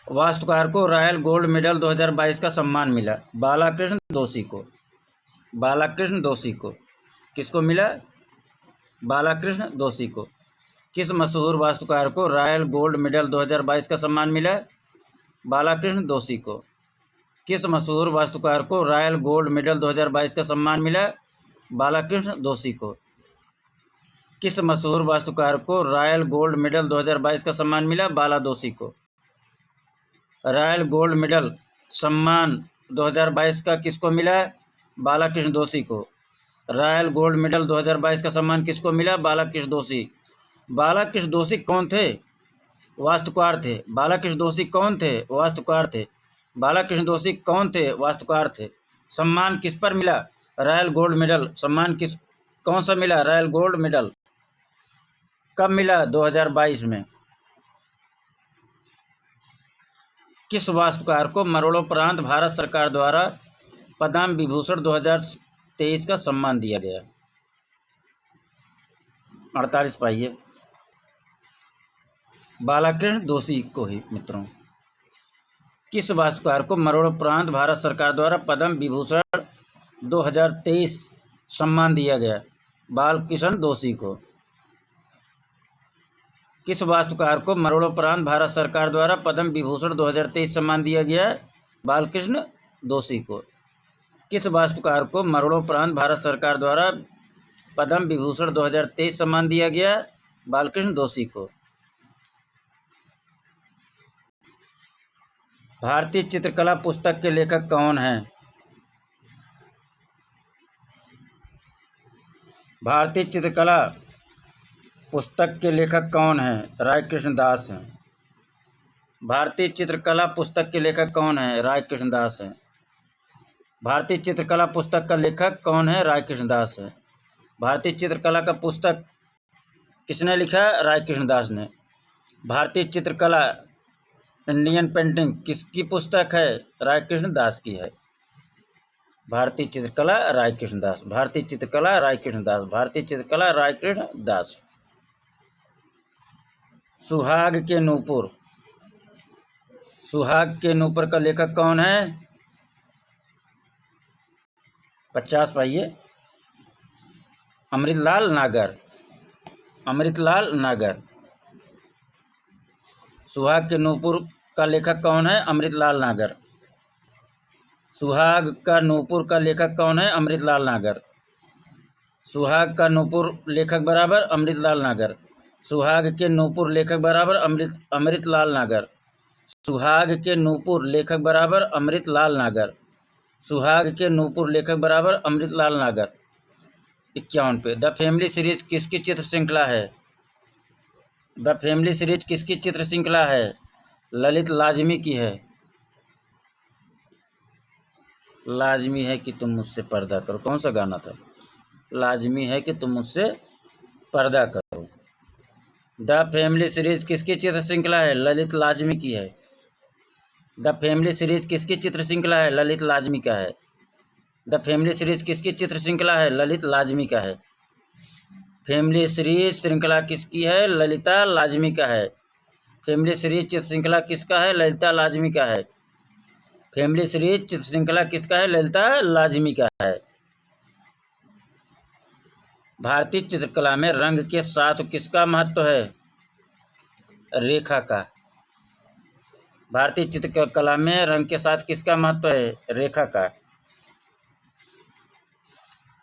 वास्तुकार को रॉयल गोल्ड मेडल 2022 का सम्मान मिला? बालाकृष्ण दोषी को। बालाकृष्ण दोषी को। किसको मिला? बालाकृष्ण दोषी को। किस मशहूर वास्तुकार को रॉयल गोल्ड मेडल 2022 का सम्मान मिला? बालाकृष्ण दोषी को। किस मशहूर वास्तुकार को रॉयल गोल्ड मेडल 2022 का सम्मान मिला? बालाकृष्ण दोषी को। किस मशहूर वास्तुकार को रॉयल गोल्ड मेडल 2022 का सम्मान मिला? बाला दोषी को। रॉयल गोल्ड मेडल सम्मान 2022 का किसको मिला? बालाकृष्ण दोषी को। रॉयल गोल्ड मेडल 2022 का सम्मान किसको मिला? बालाकृष्ण दोषी। बालाकृष्ण दोषी कौन थे? वास्तुकार थे। बालाकृष्ण दोषी कौन थे? वास्तुकार थे। बालाकृष्ण दोषी कौन थे? वास्तुकार थे। सम्मान किस पर मिला? Royal gold medal. सम्मान कौन सा मिला? Royal gold medal. कब मिला? 2022 में। किस वास्तुकार को मरणोपरांत भारत सरकार द्वारा पद्म विभूषण 2023 का सम्मान दिया गया? 48 पाइए। बालाकृष्ण दोषी को ही मित्रों। किस वास्तुकार को मरणोपरांत भारत सरकार द्वारा पद्म विभूषण 2023 सम्मान दिया गया? बालकृष्ण दोषी को। किस वास्तुकार को मरणोपरांत भारत सरकार द्वारा पद्म विभूषण 2023 सम्मान दिया गया? बालकृष्ण दोषी को। किस वास्तुकार को मरणोपरांत भारत सरकार द्वारा पद्म विभूषण 2023 सम्मान दिया गया? बालकृष्ण दोषी को। भारतीय चित्रकला पुस्तक के लेखक कौन हैं? भारतीय चित्रकला पुस्तक के लेखक कौन हैं? रायकृष्ण दास हैं। भारतीय चित्रकला पुस्तक के लेखक कौन हैं? रायकृष्ण दास हैं। भारतीय चित्रकला पुस्तक का लेखक कौन है? रायकृष्ण दास है। भारतीय चित्रकला का पुस्तक किसने लिखा? रायकृष्ण दास ने। भारतीय चित्रकला इंडियन पेंटिंग किसकी पुस्तक है? रायकृष्ण दास की है। भारतीय चित्रकला रायकृष्ण दास। भारतीय चित्रकला रायकृष्ण दास। भारतीय चित्रकला रायकृष्ण दास। सुहाग के नूपुर। सुहाग के नूपुर का लेखक कौन है? 50 पाइए। अमृतलाल नागर। अमृतलाल नागर। सुहाग के नूपुर का लेखक कौन है? अमृतलाल नागर। सुहाग का नूपुर का लेखक कौन है? अमृतलाल नागर। सुहाग का नूपुर लेखक बराबर अमृतलाल नागर। सुहाग के नूपुर लेखक बराबर अमृतलाल नागर। सुहाग के नूपुर लेखक बराबर अमृतलाल नागर। सुहाग के नूपुर लेखक बराबर अमृतलाल नागर। 51 पे। द फैमिली सीरीज किसकी चित्र श्रृंखला है? द फैमिली सीरीज किसकी चित्र श्रृंखला है? ललित लाजमी की है। लाजमी है कि तुम मुझसे पर्दा करो, कौन सा गाना था? लाजमी है कि तुम मुझसे पर्दा करो। द फैमिली सीरीज किसकी चित्र श्रृंखला है? ललित लाजमी की है। द फैमिली सीरीज किसकी चित्र श्रृंखला है? ललित लाजमी का है। द फैमिली सीरीज किसकी चित्र श्रृंखला है? ललित लाजमी का है। फैमिली सीरीज श्रृंखला किसकी है? ललिता लाजमी का है। फैमिली सीरीज चित्र श्रृंखला किसका है? ललिता लाजमी का है। फैमिली सीरीज चित्र श्रृंखला किसका है? ललिता लाजमी का है। भारतीय चित्रकला में रंग के साथ किसका महत्व है? रेखा का। भारतीय चित्रकला में रंग के साथ किसका महत्व है? रेखा का।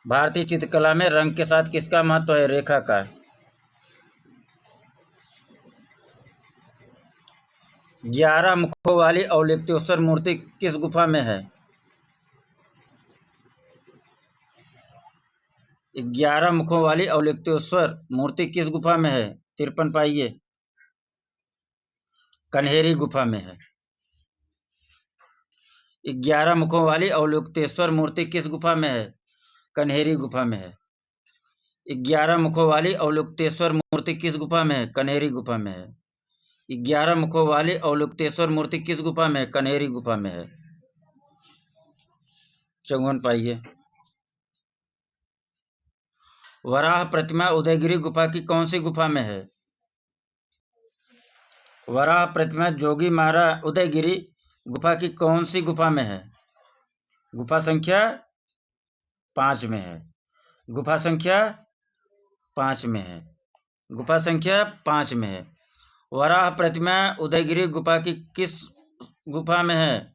भारतीय चित्रकला में रंग के साथ किसका महत्व है? रेखा का। ग्यारह मुखों वाली अवलोकितेश्वर मूर्ति किस गुफा में है? 11 मुखों वाली अवलोकितेश्वर मूर्ति किस गुफा में है? 53 पाइए। कन्हेरी गुफा में है। 11 मुखों वाली अवलोकितेश्वर मूर्ति किस गुफा में है? कन्हेरी गुफा में है। 11 मुखों वाली अवलोकितेश्वर मूर्ति किस गुफा में है? कन्हेरी गुफा में है। 11 मुखों वाली अवलोकितेश्वर मूर्ति किस गुफा में है? कन्हेरी गुफा में है। 54 पाइए। वराह प्रतिमा उदयगिरी गुफा की कौन सी गुफा में है? वराह प्रतिमा जोगी मारा उदयगिरी गुफा की कौन सी गुफा में है? गुफा संख्या 5 में है। गुफा संख्या 5 में है। गुफा संख्या 5 में है। वराह प्रतिमा उदयगिरी गुफा की किस गुफा में है?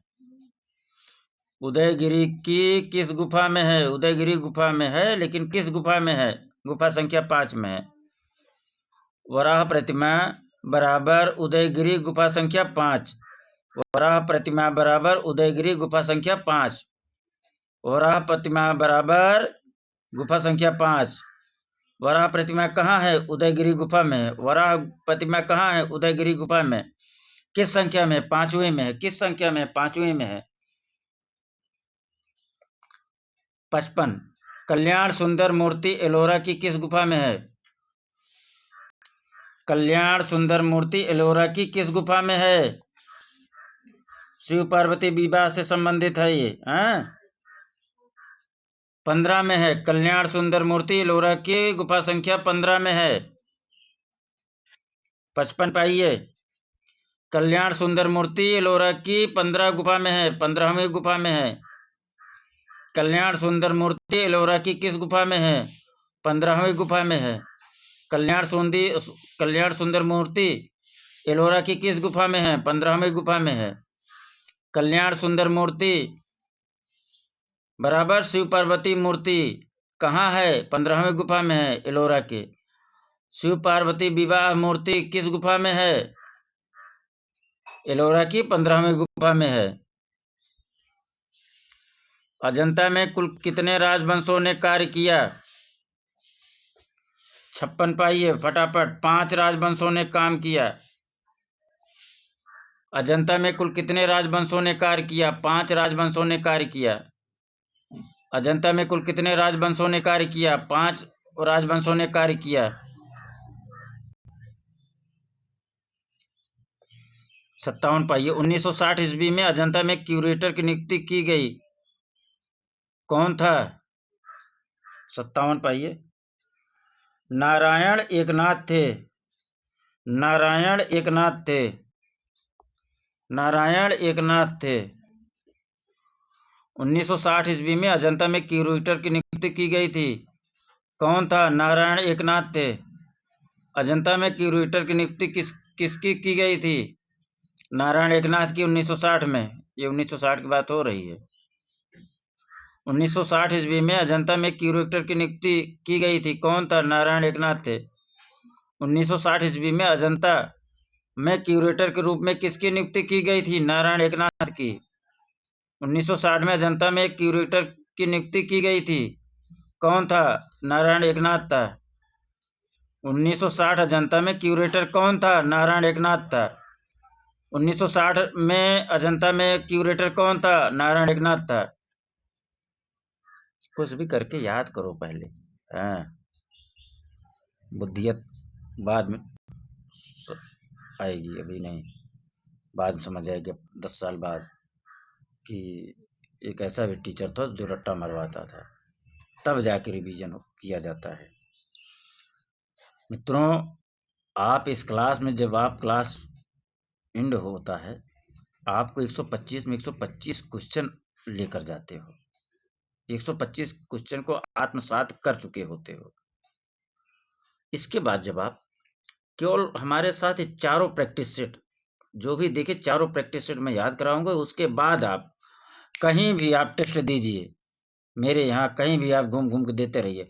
उदयगिरी की किस गुफा में है? उदयगिरी गुफा में है, लेकिन किस गुफा में है? गुफा संख्या 5 में है। वराह प्रतिमा बराबर उदयगिरी गुफा संख्या 5। वराह प्रतिमा बराबर उदयगिरी गुफा संख्या 5। वराह प्रतिमा बराबर गुफा संख्या 5। वराह प्रतिमा कहाँ है? उदयगिरी गुफा में। वराह प्रतिमा कहाँ है? उदयगिरी गुफा में। किस संख्या में? 5वीं में है। किस संख्या में? 5वीं में है। 55। कल्याण सुंदर मूर्ति एलोरा की किस गुफा में है? कल्याण सुंदर मूर्ति एलोरा की किस गुफा में है? शिव पार्वती विवाह से संबंधित है ये। 15 में है। कल्याण सुंदर मूर्ति एलोरा की गुफा संख्या 15 में है। 55 पाइए। कल्याण सुंदर मूर्ति एलोरा की 15 गुफा में है। 15वीं गुफा में है। कल्याण सुंदर मूर्ति एलोरा की किस गुफा में है? 15वीं गुफा में है। कल्याण सुंदर मूर्ति एलोरा की किस गुफा में है? 15वीं गुफा में है। कल्याण सुंदर मूर्ति बराबर शिव पार्वती मूर्ति कहाँ है? 15वीं गुफा में है एलोरा के। शिव पार्वती विवाह मूर्ति किस गुफा में है? एलोरा की 15वीं गुफा में है। अजंता में कुल कितने राजवंशों ने कार्य किया? 56 पाइए फटाफट। 5 राजवंशों ने काम किया। अजंता में कुल कितने राजवंशों ने कार्य किया? 5 राजवंशों ने कार्य किया। अजंता में कुल कितने राजवंशों ने कार्य किया? 5 राजवंशों ने कार्य किया। 57 पाइए। 1960 ईस्वी में अजंता में क्यूरेटर की नियुक्ति की गई, कौन था? 57 पाइए। नारायण एकनाथ थे। नारायण एकनाथ थे। नारायण एकनाथ थे। 1960 ईस्वी में अजंता में क्यूरेटर की नियुक्ति की गई थी, कौन था? नारायण एकनाथ थे। अजंता में क्यूरेटर की नियुक्ति किसकी की गई थी? नारायण एकनाथ की 1960 में। ये 1960 की बात हो रही है। 1960 ईस्वी में अजंता में क्यूरेटर की नियुक्ति की गई थी, कौन था? नारायण एकनाथ थे। 1960 ईस्वी में अजंता में क्यूरेटर के रूप में किसकी नियुक्ति की गई थी? नारायण एकनाथ की। 1960 में अजंता में क्यूरेटर की नियुक्ति की गई थी, कौन था? नारायण एकनाथ था। 1960 अजंता में क्यूरेटर कौन था? नारायण एकनाथ था। 1960 में अजंता में क्यूरेटर कौन था? नारायण एकनाथ था। कुछ भी करके याद करो पहले। बुद्धियत बाद में आएगी, अभी नहीं। बाद में समझ आएगी 10 साल बाद कि एक ऐसा भी टीचर था जो रट्टा मरवाता था, तब जाके रिवीजन किया जाता है। मित्रों, आप इस क्लास में जब आप क्लास एंड होता है, आपको 125 में 125 क्वेश्चन लेकर जाते हो, 125 क्वेश्चन को आत्मसात कर चुके होते हो। इसके बाद जब आप केवल हमारे साथ ये चारों प्रैक्टिस सेट जो भी देखे, चारों प्रैक्टिस सेट मैं याद कराऊंगा, उसके बाद आप कहीं भी आप टेस्ट दीजिए, मेरे यहाँ कहीं भी आप घूम घूम के देते रहिए।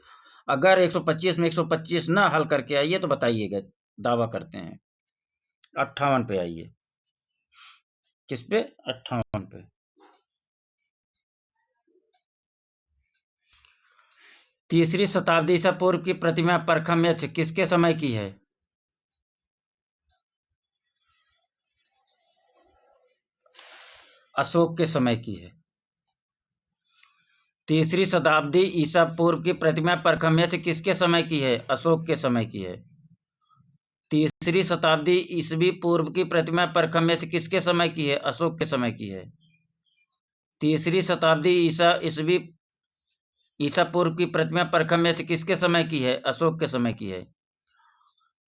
अगर 125 में 125 ना हल करके आइए तो बताइएगा, दावा करते हैं 58 पे आइए। किस पे? 58 पे। तीसरी शताब्दी ईसा पूर्व की प्रतिमा परखम यक्ष किसके समय की है? अशोक के समय की है। तीसरी शताब्दी ईसा पूर्व की प्रतिमा परखम यक्ष किसके समय की है? अशोक के समय की है। तीसरी शताब्दी ईसवी पूर्व की प्रतिमा परखम यक्ष किसके समय की है? अशोक के समय की है। तीसरी शताब्दी ईसा पूर्व की प्रतिमा परखम यक्ष किसके समय की है? अशोक के समय की है।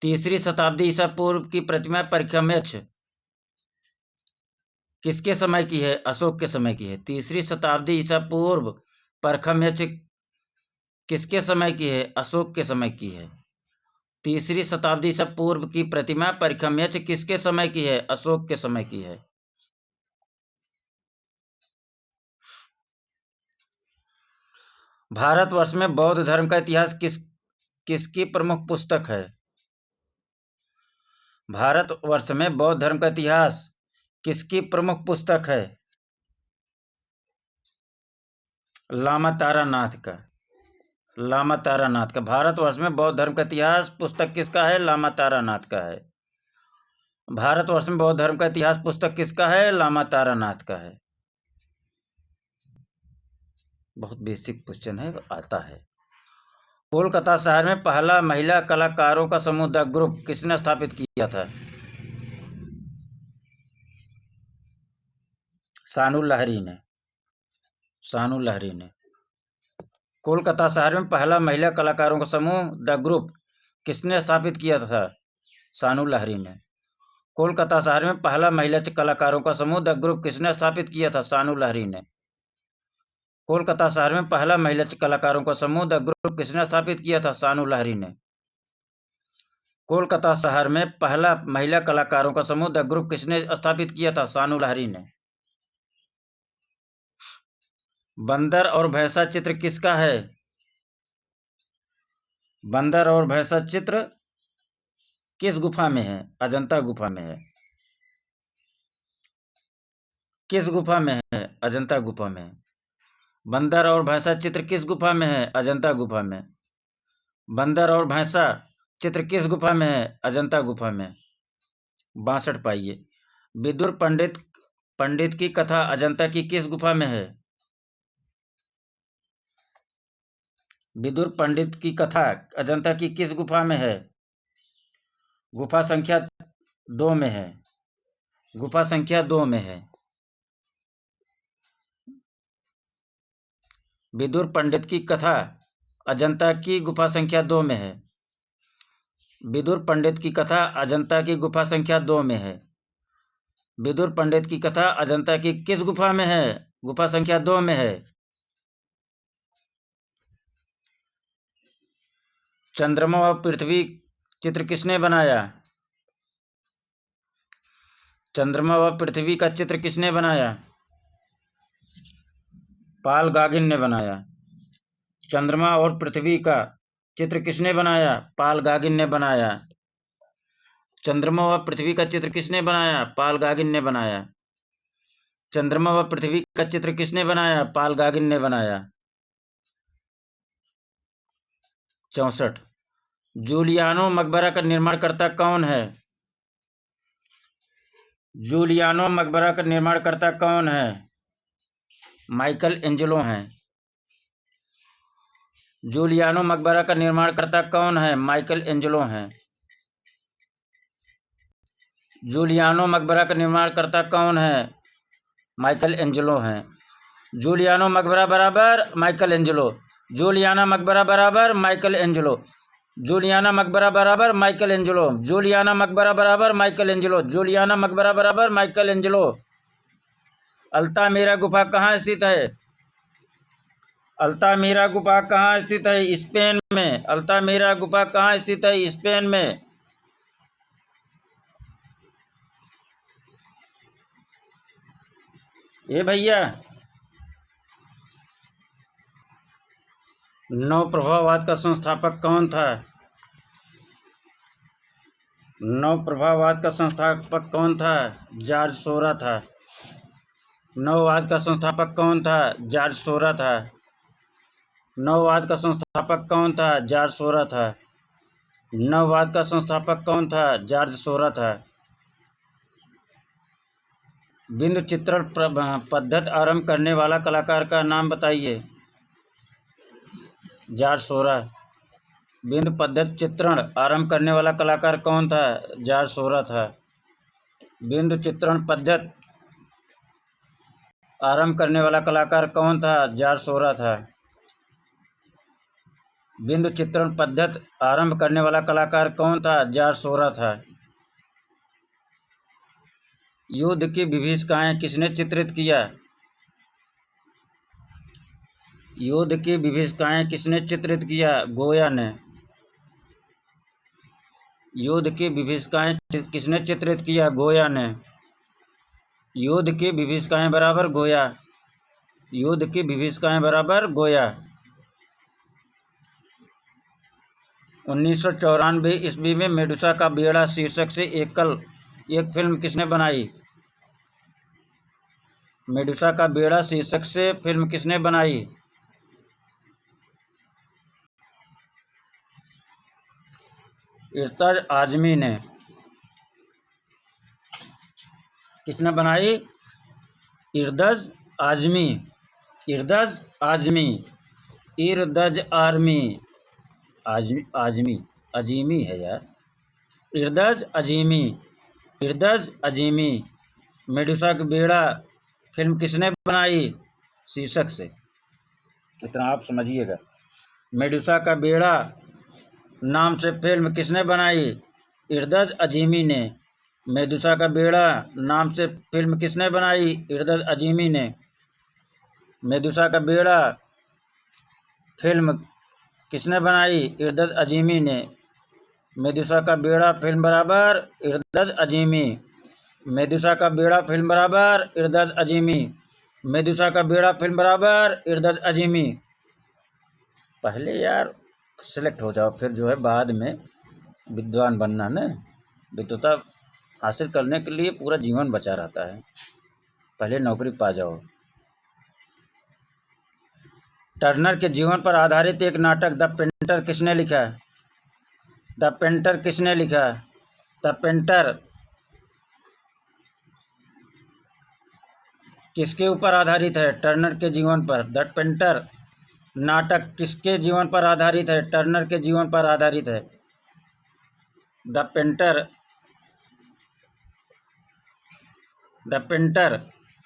तीसरी शताब्दी ईसा पूर्व की प्रतिमा परखम यक्ष किसके समय की है? अशोक के समय की है। तीसरी शताब्दी ईसा पूर्व परखम यक्ष किसके समय की है? अशोक के समय की है। तीसरी शताब्दी ईसा पूर्व की प्रतिमा परखम यक्ष किसके समय की है? अशोक के समय की है। भारतवर्ष में बौद्ध धर्म का इतिहास किसकी प्रमुख पुस्तक है? भारतवर्ष में बौद्ध धर्म का इतिहास किसकी प्रमुख पुस्तक है? लामा तारानाथ का। लामा तारानाथ का। भारतवर्ष में बौद्ध धर्म का इतिहास पुस्तक किसका है? लामा तारानाथ का है। भारतवर्ष में बौद्ध धर्म का इतिहास पुस्तक किसका है? लामा तारानाथ का है। बहुत बेसिक क्वेश्चन है, आता है। कोलकाता शहर में पहला महिला कलाकारों का समूह द ग्रुप किसने स्थापित किया था? सानू लहरी ने। सानू लहरी ने। कोलकाता शहर में पहला महिला कलाकारों का समूह द ग्रुप किसने स्थापित किया था? सानू लहरी ने। कोलकाता शहर में पहला महिला कलाकारों का समूह द ग्रुप किसने स्थापित किया था? सानू लहरी ने। कोलकाता शहर में पहला महिला कलाकारों का समूह द ग्रुप किसने स्थापित किया था? सानू लहरी ने। कोलकाता शहर में पहला महिला कलाकारों का समूह द ग्रुप किसने स्थापित किया था? सानू लहरी ने। बंदर और भैंसा चित्र किसका है? बंदर और भैंसा चित्र किस गुफा में है? अजंता गुफा में है। किस गुफा में है? अजंता गुफा में। बंदर और भैंसा चित्र किस गुफा में है? अजंता गुफा में। बंदर और भैंसा चित्र किस गुफा में है? अजंता गुफा में। 62 पाइए। विदुर पंडित की कथा अजंता की किस गुफा में है? विदुर पंडित की कथा अजंता की किस गुफा में है? गुफा संख्या 2 में है। गुफा संख्या 2 में है। विदुर पंडित की कथा अजंता की गुफा संख्या 2 में है। विदुर पंडित की कथा अजंता की गुफा संख्या 2 में है। विदुर पंडित की कथा अजंता की किस गुफा में है? गुफा संख्या 2 में है। चंद्रमा व पृथ्वी चित्र किसने बनाया? चंद्रमा व पृथ्वी का चित्र किसने बनाया? पाल गागिन ने बनाया। चंद्रमा और पृथ्वी का चित्र किसने बनाया? पाल गागिन ने बनाया। चंद्रमा व पृथ्वी का चित्र किसने बनाया? पाल गागिन ने बनाया। चंद्रमा व पृथ्वी का चित्र किसने बनाया? पाल गागिन ने बनाया। 64। जूलियानो मकबरा का निर्माणकर्ता कौन है? जूलियानो मकबरा का निर्माणकर्ता कौन है? माइकल एंजेलो हैं। जूलियानो मकबरा का निर्माणकर्ता कौन है? माइकल एंजेलो हैं। जूलियानो मकबरा का निर्माणकर्ता कौन है? माइकल एंजेलो हैं। जूलियानो मकबरा बराबर माइकल एंजेलो। जूलियाना मकबरा बराबर माइकल एंजेलो। जूलियाना मकबरा बराबर माइकल एंजेलो। जूलियाना मकबरा बराबर माइकल एंजेलो। जूलियाना मकबरा बराबर माइकल एंजेलो। अल्तामिरा गुफा कहाँ स्थित है? अल्तामिरा गुफा कहाँ स्थित है? स्पेन में। अल्तामिरा गुफा कहाँ स्थित है? स्पेन में। ये भैया, नवप्रभाववाद का संस्थापक कौन था? नवप्रभाववाद का संस्थापक कौन था? जॉर्ज सोरा था। नववाद का संस्थापक कौन था? जॉर्ज सोरा था। नववाद का संस्थापक कौन था? जॉर्ज सोरा था। नववाद का संस्थापक कौन था? जॉर्ज सोरा था। बिंदु चित्रण पद्धति आरंभ करने वाला कलाकार का नाम बताइए। जॉर्ज सोरा। बिंदु पद्धति चित्रण आरंभ करने वाला कलाकार कौन था? जॉर्ज सोरा था। बिंदु चित्रण पद्धति आरंभ करने वाला कलाकार कौन था? जॉर्ज सोरा था। बिंदु चित्रण पद्धति आरंभ करने वाला कलाकार कौन था? जॉर्ज सोरा था। युद्ध की विभीषिकाएं किसने चित्रित किया? युद्ध की विभीषिकाएं किसने चित्रित किया? गोया ने। युद्ध की विभीषिकाएं किसने चित्रित किया? गोया ने। युद्ध की विभीषिकाएं बराबर गोया। युद्ध की विभीषिकाएं बराबर गोया। 1994 ईस्वी में मेडुसा का बेड़ा शीर्षक से एक फिल्म किसने बनाई? मेडुसा का बेड़ा शीर्षक से फिल्म किसने बनाई? इर्तज आजमी ने। किसने बनाई? इर्दज आजमी। इर्दज आजमी। इर्दज आर्मी। आजमी अजीमी है यार। इर्दज अजीमी। इर्दज अजीमी। मेडुसा का बेड़ा फिल्म किसने बनाई? शीर्षक से। इतना आप समझिएगा। मेडुसा का बेड़ा नाम से फिल्म किसने बनाई? इर्दज अजीमी ने। मेडुसा का बेड़ा नाम से फिल्म किसने बनाई? इर्दज अजीमी ने। मेडुसा का बेड़ा फिल्म किसने बनाई? इर्दज अजीमी ने। मेडुसा का बेड़ा फिल्म बराबर इर्दज अजीमी। मेडुसा का बेड़ा फिल्म बराबर इर्दज अजीमी। मेडुसा का बेड़ा फिल्म बराबर इर्दज अजीमी। पहले यार सेलेक्ट हो जाओ, फिर जो है बाद में विद्वान बनना ना। विद्वता हासिल करने के लिए पूरा जीवन बचा रहता है, पहले नौकरी पा जाओ। टर्नर के जीवन पर आधारित एक नाटक द पेंटर किसने लिखा? द पेंटर किसने लिखा? द पेंटर किसके ऊपर आधारित है? टर्नर के जीवन पर। द पेंटर नाटक किसके जीवन पर आधारित है? टर्नर के जीवन पर आधारित है। द पेंटर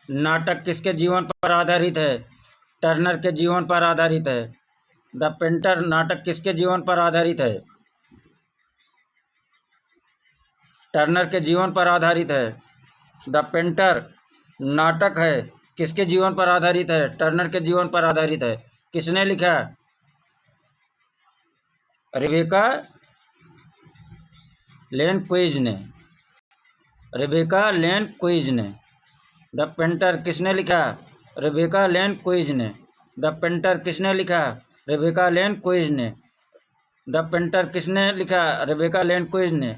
नाटक किसके जीवन पर आधारित है? टर्नर के जीवन पर आधारित है। द पेंटर नाटक किसके जीवन पर आधारित है? टर्नर के जीवन पर आधारित है। द पेंटर नाटक है किसके जीवन पर आधारित है? टर्नर के जीवन पर आधारित है। किसने लिखा? रेबेका लेन क्विज ने। रेबेका लेन क्विज ने। द पेंटर किसने लिखा? रेबेका लेन क्विज ने। द पेंटर किसने लिखा? रेबेका लेन क्विज ने। द पेंटर किसने लिखा? रेबेका लेन क्विज ने।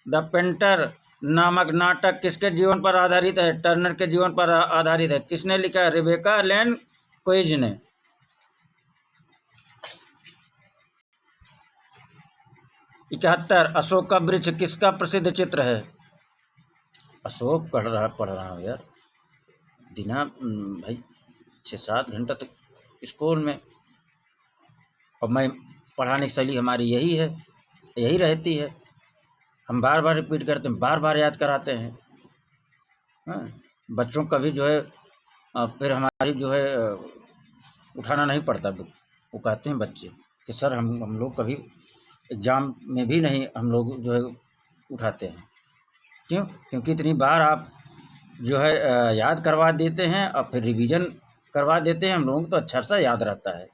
द पेंटर नामक नाटक किसके जीवन पर आधारित है? टर्नर के जीवन पर आधारित है। किसने लिखा? रेबेका लेन क्विज ने। 71 अशोक का वृक्ष किसका प्रसिद्ध चित्र है? अशोक पढ़ रहा हूँ यार दिना भाई 6-7 घंटा तक स्कूल में, और मैं पढ़ाने की शैली हमारी यही है, यही रहती है। हम बार बार रिपीट करते हैं, बार बार याद कराते हैं। हाँ, बच्चों का भी जो है फिर हमारी जो है उठाना नहीं पड़ता। वो कहते हैं बच्चे कि सर हम लोग कभी एग्ज़ाम में भी नहीं हम लोग जो है उठाते हैं। क्यों? क्योंकि इतनी बार आप जो है याद करवा देते हैं और फिर रिवीजन करवा देते हैं हम लोगों को, तो अच्छा सा याद रहता है।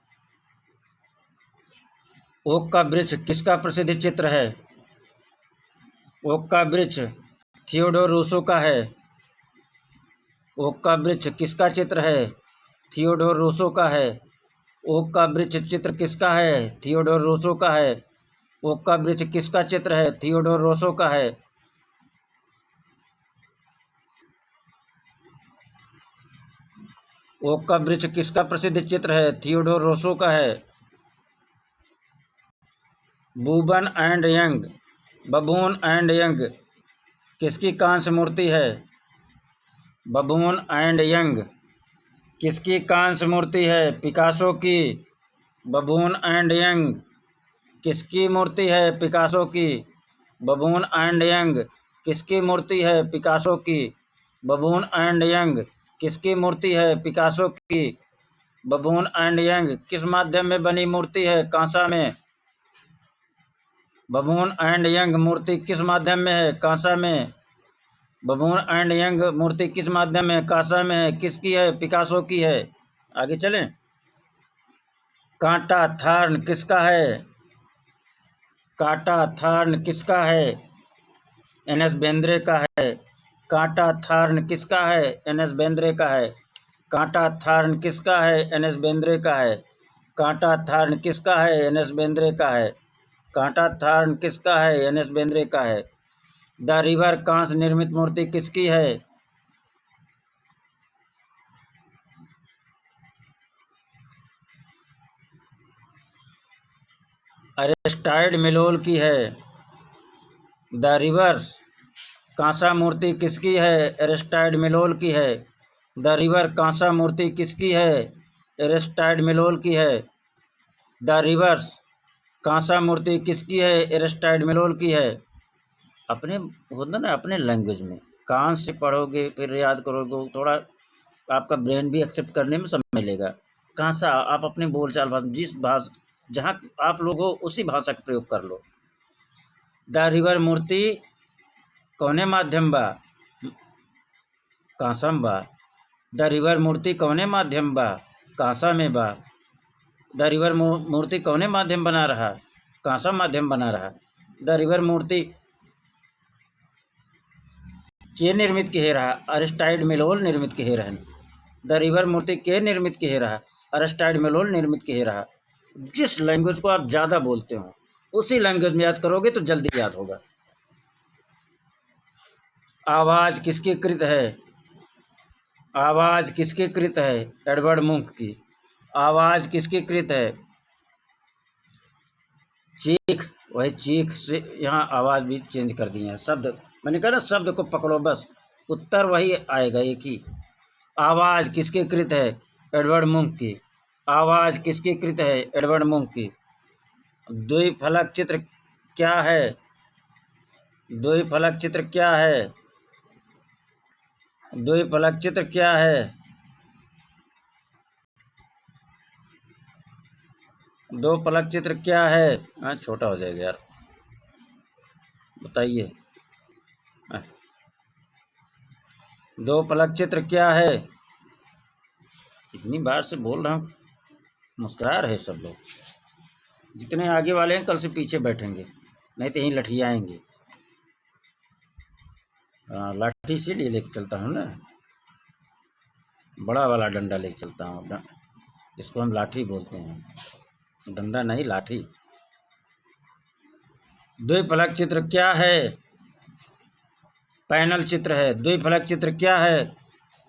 ओक का वृक्ष किसका प्रसिद्ध चित्र है? ओक का वृक्ष थियोडोर रूसो का है। ओक का वृक्ष किसका चित्र है? थियोडोर रूसो का है। ओक का वृक्ष चित्र किसका है? थियोडोर रूसो का है। ओक का वृक्ष किसका चित्र है? थियोडोर रूसो का है। ओक का वृक्ष किसका प्रसिद्ध चित्र है? थियोडोर रूसो का है। Baboon and young, baboon and young किसकी कांस्य मूर्ति है? बबून एंड यंग किसकी कांस्य मूर्ति है? पिकासो की। बबून एंड यंग किसकी मूर्ति है? पिकासो की। बबून एंड यंग किसकी मूर्ति है? पिकासो की। बबून एंड यंग किसकी मूर्ति है? पिकासो की। बबून एंड यंग किस माध्यम में बनी मूर्ति है? कांसा में। बबून एंड यंग मूर्ति किस माध्यम में है? कांसा में। बबून एंड यंग मूर्ति किस माध्यम में? कांसा में है। किसकी है? पिकासो की है। आगे चलें। कांटा थार्न किसका है? कांटा थार्न किसका है? एन.एस. बेंद्रे का है। कांटा थार्न किसका है? एन.एस. बेंद्रे का है। कांटा थार्न किसका है? एन.एस. बेंद्रे का है। कांटा थार्न किसका है? एन.एस. बेंद्रे का है। कांटा थार्न किसका है? एन.एस. बेंद्रे का है। द रिवर कांस्य निर्मित मूर्ति किसकी है? अरिस्टाइड मिलोल की है। द रिवर कांसा मूर्ति किसकी है? एरिस्टाइड मिलोल की है। द रिवर कांसा मूर्ति किसकी है? एरिस्टाइड मिलोल की है। द रिवर्स कांसा मूर्ति किसकी है? एरिस्टाइड मिलोल की है। अपने होता ना, अपने लैंग्वेज में कांस से पढ़ोगे फिर याद करोगे, थोड़ा आपका ब्रेन भी एक्सेप्ट करने में समय लेगा। कांसा आप अपने बोलचाल भाषा, जिस भाषा जहाँ आप लोग हो उसी भाषा का प्रयोग कर लो। द रिवर मूर्ति कौने माध्यम बा? कांसम बा। द रिवर मूर्ति कौने माध्यम बा? कांसा में बा। द रिवर मूर्ति कौने माध्यम बना रहा? कांसा माध्यम बना रहा। द रिवर मूर्ति के निर्मित के रहा? अरिस्टाइड मिलोल निर्मित के रहन। द रिवर मूर्ति के निर्मित के रहा? अरिस्टाइड मिलोल निर्मित के रहा। जिस लैंग्वेज को आप ज़्यादा बोलते हो उसी लैंग्वेज में याद करोगे तो जल्दी याद होगा। आवाज़ किसकी कृत है? आवाज़ किसकी कृत है? एडवर्ड मुंक की। आवाज़ किसकी कृत है? चीख, वही चीख से यहाँ आवाज़ भी चेंज कर दी है। शब्द मैंने कहा ना, शब्द को पकड़ो बस, उत्तर वही आएगा एक ही। आवाज़ किसकी कृत है? एडवर्ड मुंक की। आवाज़ किसकी कृत है? एडवर्ड मुंक की। द्विफलक चित्र क्या है? द्विफलक चित्र क्या है? द्विफलक चित्र क्या है? दो फलक चित्र क्या है? हाँ, छोटा हो जाएगा यार, बताइए। दो फलक चित्र क्या है? इतनी बार से बोल रहा हूँ, मुस्कुरा रहे सब लोग। जितने आगे वाले हैं कल से पीछे बैठेंगे, नहीं तो यहीं लठियाएंगे। लाठी इसीलिए लेके चलता हूँ ना, बड़ा वाला डंडा लेके चलता हूँ। इसको हम लाठी बोलते हैं, डंडा नहीं, लाठी। द्विफलक चित्र क्या है? पैनल चित्र है। द्विफलक चित्र क्या है?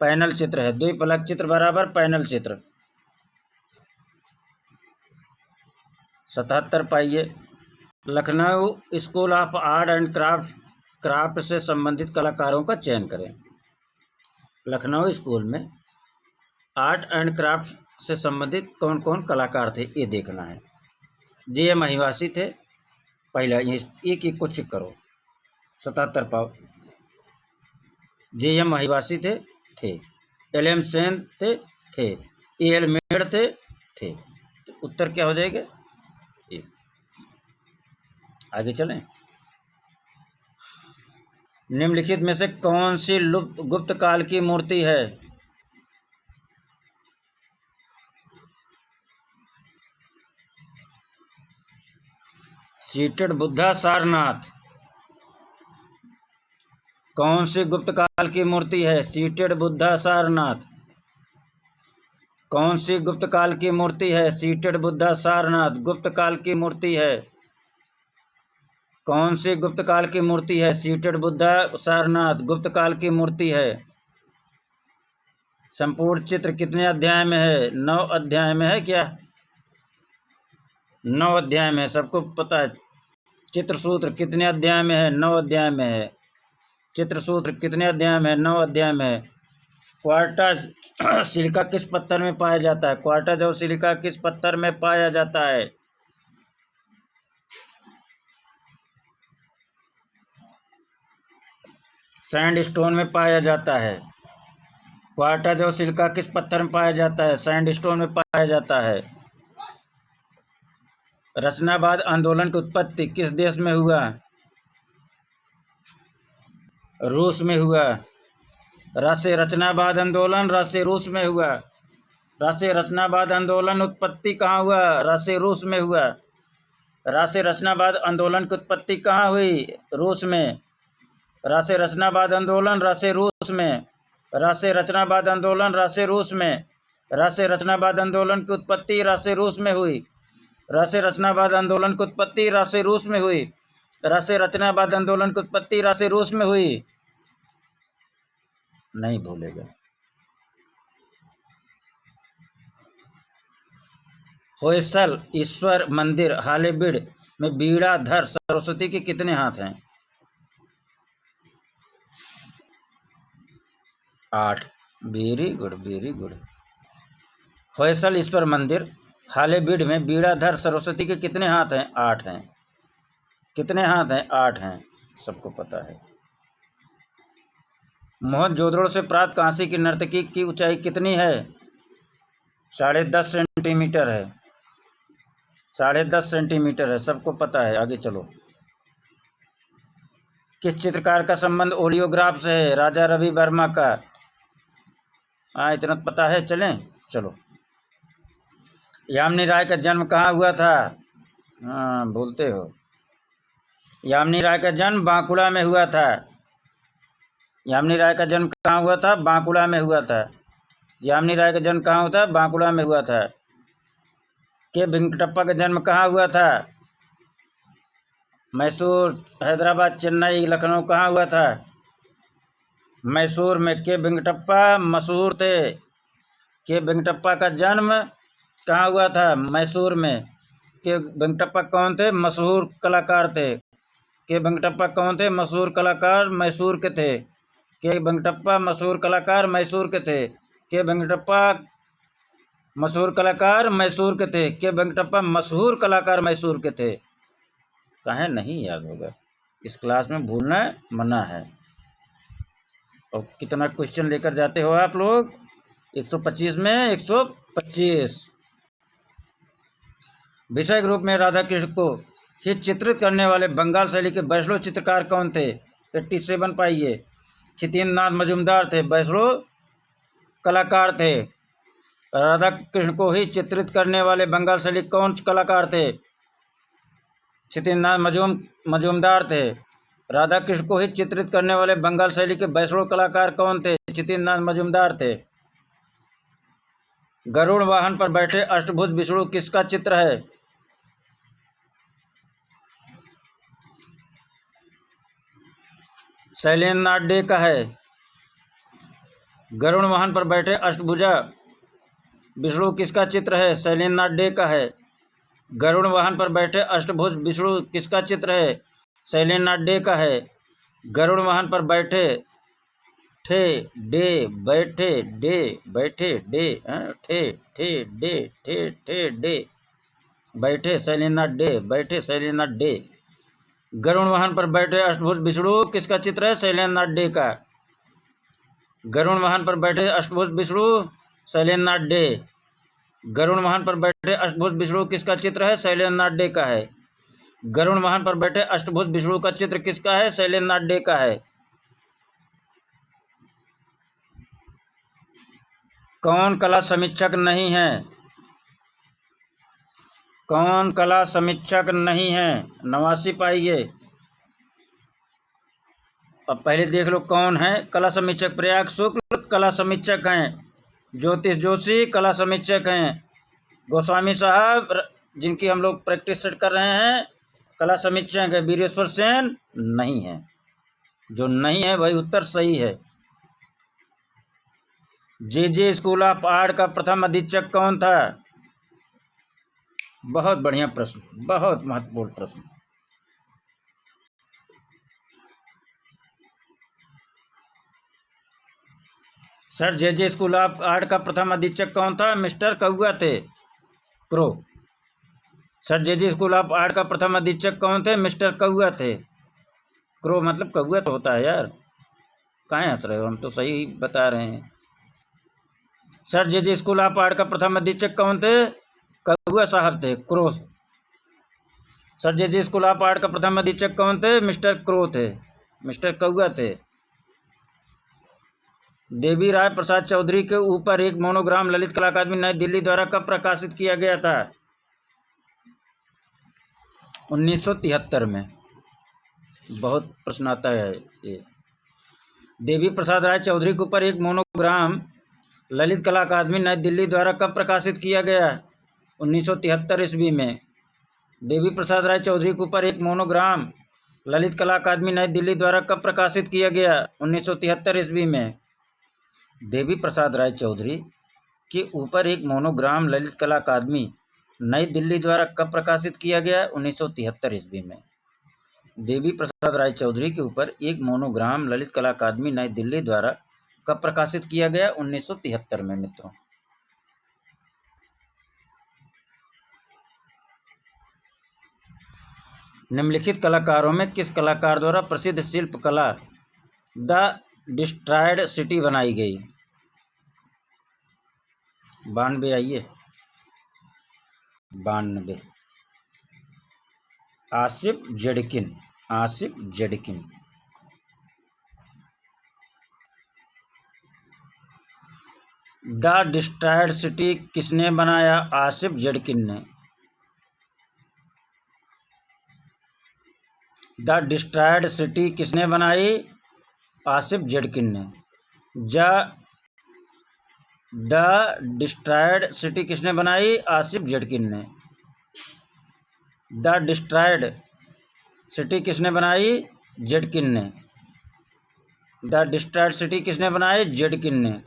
पैनल चित्र है। द्विफलक चित्र बराबर पैनल चित्र। 77 पाइए। Lucknow school of art and craft से संबंधित कलाकारों का चयन करें। लखनऊ स्कूल में आर्ट एंड क्राफ्ट से संबंधित कौन कौन कलाकार थे ये देखना है। जे.एम. महिवासी थे, पहला एक एक को चेक करो। 77 पाओ। जे.एम. महिवासी थे। एल.एम. सेन थे। ए.एल. मेड़ थे। तो उत्तर क्या हो जाएगा? आगे चलें। निम्नलिखित में से कौन सी गुप्त काल की मूर्ति है? सीटेड बुद्धा सारनाथ। कौन सी गुप्त काल की मूर्ति है? सीटेड बुद्धा सारनाथ। कौन सी गुप्त काल की मूर्ति है? सीटेड बुद्धा सारनाथ गुप्त काल की मूर्ति है। कौन सी गुप्त काल की मूर्ति है? सीटेड बुद्धा सारनाथ गुप्त काल की मूर्ति है। संपूर्ण चित्र कितने अध्याय में है? 9 अध्याय में है क्या? 9 अध्याय में है, सबको पता है। चित्र सूत्र कितने अध्याय में है? 9 अध्याय में है। चित्र सूत्र कितने अध्याय में है? 9 अध्याय में है। क्वार्टा सिलिका किस पत्थर में पाया जाता है? क्वार्टा जो सिलिका किस पत्थर में पाया जाता है? सैंडस्टोन में पाया जाता है। क्वार्टा जो सिलिका किस पत्थर में पाया जाता है? सैंडस्टोन में पाया जाता है। रचनावाद आंदोलन की उत्पत्ति किस देश में हुआ? रूस में हुआ। राष्ट्रीय रचनावाद आंदोलन राष्ट्रीय रूस में हुआ। राष्ट्रीय रचनावाद आंदोलन उत्पत्ति कहाँ हुआ? राष्ट्रीय रूस में हुआ। राष्ट्रीय रचनावाद आंदोलन की उत्पत्ति कहाँ हुई? रूस में। राष्ट्रीय रचनावाद आंदोलन राष्ट्रीय रूस में। राष्ट्रीय रचनावाद आंदोलन राष्ट्रीय रूस में। राष्ट्रीय रचनावाद आंदोलन की उत्पत्ति राष्ट्रीय रूस में हुई। राष्ट्रीय रचनावाद आंदोलन की उत्पत्ति राष्ट्रीय रूस में हुई। राष्ट्रीय रचनावाद आंदोलन की उत्पत्ति राष्ट्रीय रूस में हुई। नहीं भूलेगा। होयसल ईश्वर मंदिर हालेबिड में बीड़ाधर सरस्वती के कितने हाथ हैं? 8। Very good, very good. Hoysaleswara मंदिर हालेबिड में बीड़ाधर सरस्वती के कितने हाथ हैं? 8 हैं। कितने हाथ हैं? 8 हैं, सबको पता है। मोहनजोदड़ो से प्राप्त कांसी की नर्तकी की ऊंचाई कितनी है? 10.5 सेंटीमीटर है। 10.5 सेंटीमीटर है, सबको पता है। आगे चलो। किस चित्रकार का संबंध ओलियोग्राफ से है? राजा रवि वर्मा का। हाँ, इतना पता है। चलें, चलो। यामिनी राय का जन्म कहाँ हुआ था? हाँ, भूलते हो। यामिनी राय का जन्म बांकुड़ा में हुआ था। यामिनी राय का जन्म कहाँ हुआ था? बांकुड़ा में हुआ था। यामिनी राय का जन्म कहाँ हुआ था? बांकुड़ा में हुआ था। के वेंकटप्पा का जन्म कहाँ हुआ था? मैसूर, हैदराबाद, चेन्नई, लखनऊ कहाँ हुआ था? मैसूर में। के वेंकटप्पा मशहूर थे। के वेंकटप्पा का जन्म कहाँ हुआ था? मैसूर में। के वेंकटप्पा कौन थे? मशहूर कलाकार थे। के वेंकटप्पा कौन थे? मशहूर कलाकार मैसूर के थे। के वेंकटप्पा मशहूर कलाकार मैसूर के थे। के वेंकटप्पा मशहूर कलाकार मैसूर के थे। के वेंकटप्पा मशहूर कलाकार मैसूर के थे। कहें नहीं याद होगा? इस क्लास में भूलना मना है। और कितना क्वेश्चन लेकर जाते हो आप लोग? 125 में 125। विषय ग्रुप में राधा कृष्ण को ही चित्रित करने वाले बंगाल शैली के वैष्णव चित्रकार कौन थे? 87 पाइए। छितेंद्र नाथ मजूमदार थे, वैष्णव कलाकार थे। राधा कृष्ण को ही चित्रित करने वाले बंगाल शैली कौन कलाकार थे? छितेंद्र नाथ मजूमदार थे। राधा कृष्ण को ही चित्रित करने वाले बंगाल शैली के वैष्णव कलाकार कौन थे? छितेंद्र नाथ मजूमदार थे। गरुड़ वाहन पर बैठे अष्टभुज विष्णु किसका चित्र है? शैलेंद्र नाथ डे का है। गरुड़ वाहन पर बैठे अष्टभुजा विष्णु किसका चित्र है? शैलेंद्र नाथ डे का है। गरुड़ वाहन पर बैठे अष्टभुज विष्णु किसका चित्र है? शैलेंद्र नाथ डे का है। गरुड़ वाहन पर बैठे ठे डे बैठे डे बैठे डे ठे ठे डे ठे ठे डे बैठे शैलेंद्र नाथ डे बैठे शैलेंद्र नाथ डे। गरुड़ वाहन पर बैठे अष्टभुज विष्णु किसका चित्र है? शैलेंद्र नाथ डे का। गरुड़ वाहन पर बैठे अष्टभुज विष्णु शैलेंद्र नाथ डे। गरुड़ वाहन पर बैठे अष्टभुज विष्णु किसका चित्र है? शैलेंद्र नाथ डे का है। गरुड़ वाहन पर बैठे अष्टभुज विष्णु का चित्र किसका है? शैलेंद्र नाथ डे का है। कौन कला समीक्षक नहीं है? कौन कला समीक्षक नहीं है? नवासी पाइए। अब पहले देख लो कौन है कला समीक्षक। प्रयाग शुक्ल कला समीक्षक हैं। ज्योतिष जोशी कला समीक्षक हैं। गोस्वामी साहब जिनकी हम लोग प्रैक्टिस सेट कर रहे हैं कला समीक्षक है। वीरेश्वर सेन नहीं है। जो नहीं है वही उत्तर सही है। जे स्कूल ऑफ आर्ट का प्रथम अधीक्षक कौन था? बहुत बढ़िया प्रश्न, बहुत महत्वपूर्ण प्रश्न। Sir J school of art का प्रथम अधीक्षक कौन था? मिस्टर कौआ थे, crow. Sir J school of art का प्रथम अधीक्षक कौन थे? मिस्टर कौआ थे। क्रो मतलब कौआ तो होता है यार, काहे हंस रहे हो? हम तो सही बता रहे हैं। Sir J school of art का प्रथम अधीक्षक कौन थे? कौआ साहब थे, crow. Sir J school of art का प्रथम अधीक्षक कौन थे? मिस्टर क्रो थे, मिस्टर कौआ थे। देवी राय प्रसाद चौधरी के ऊपर एक मोनोग्राम ललित कला अकादमी नई दिल्ली द्वारा कब प्रकाशित किया गया था? 1973 में। बहुत प्रश्न आता है ये। देवी प्रसाद राय चौधरी के ऊपर एक मोनोग्राम ललित कला अकादमी नई दिल्ली द्वारा कब प्रकाशित किया गया? 1973 ईस्वी में। देवी प्रसाद राय चौधरी के ऊपर एक मोनोग्राम ललित कला अकादमी नई दिल्ली द्वारा कब प्रकाशित किया गया? 1973 ईस्वी में। देवी प्रसाद राय चौधरी के ऊपर एक मोनोग्राम ललित कला अकादमी नई दिल्ली द्वारा कब प्रकाशित किया गया? 1973 ईस्वी में। देवी प्रसाद राय चौधरी के ऊपर एक मोनोग्राम ललित कला अकादमी नई दिल्ली द्वारा कब प्रकाशित किया गया? 1973 में मित्रों। निम्नलिखित कलाकारों में किस कलाकार द्वारा प्रसिद्ध शिल्प कला द डिस्ट्रॉयड सिटी बनाई गई? 92 आइए। 92। Ossip Zadkine, Ossip Zadkine. The destroyed city किसने बनाया? आसिफ जडकिन ने। द डिस्ट्रॉयड सिटी किसने बनाई? आसिफ जडकिन ने। द डिस्ट्रॉयड सिटी किसने बनाई? आसिफ जडकिन ने। द डिस्ट्रॉयड सिटी किसने बनाई? जडकिन ने। द डिस्ट्रॉयड सिटी किसने बनाई? जडकिन ने।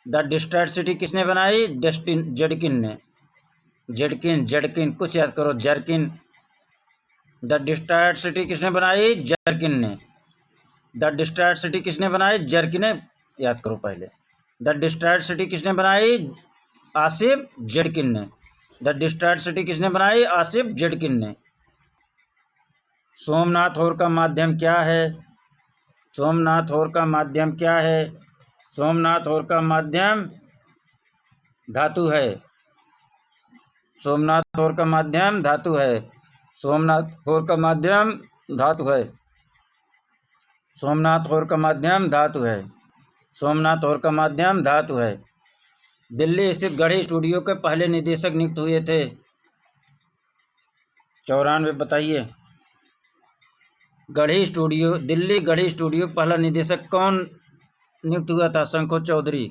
द डिस्ट्रॉयड सिटी किसने बनाई? जडकिन ने। जडकिन कुछ याद करो, जर्किन। द डिस्ट्रॉयड सिटी किसने बनाई? जर्किन ने। द डिस्ट्रॉयड सिटी किसने बनाई? जर्किन ने। याद करो पहले। द डिस्ट्रॉयड सिटी किसने बनाई? आसिफ जडकिन ने। द डिस्ट्रॉयड सिटी किसने बनाई? आसिफ जडकिन ने। सोमनाथ होर का माध्यम क्या है? सोमनाथ होर का माध्यम क्या है? सोमनाथ होर का माध्यम धातु है। सोमनाथ होर का माध्यम धातु है। सोमनाथ होर का माध्यम धातु है। सोमनाथ होर का माध्यम धातु है। सोमनाथ होर का माध्यम धातु है। दिल्ली स्थित गढ़ी स्टूडियो के पहले निदेशक नियुक्त हुए थे? 94 बताइए। गढ़ी स्टूडियो, दिल्ली गढ़ी स्टूडियो पहला निदेशक कौन नियुक्त हुआ था? शंको चौधरी।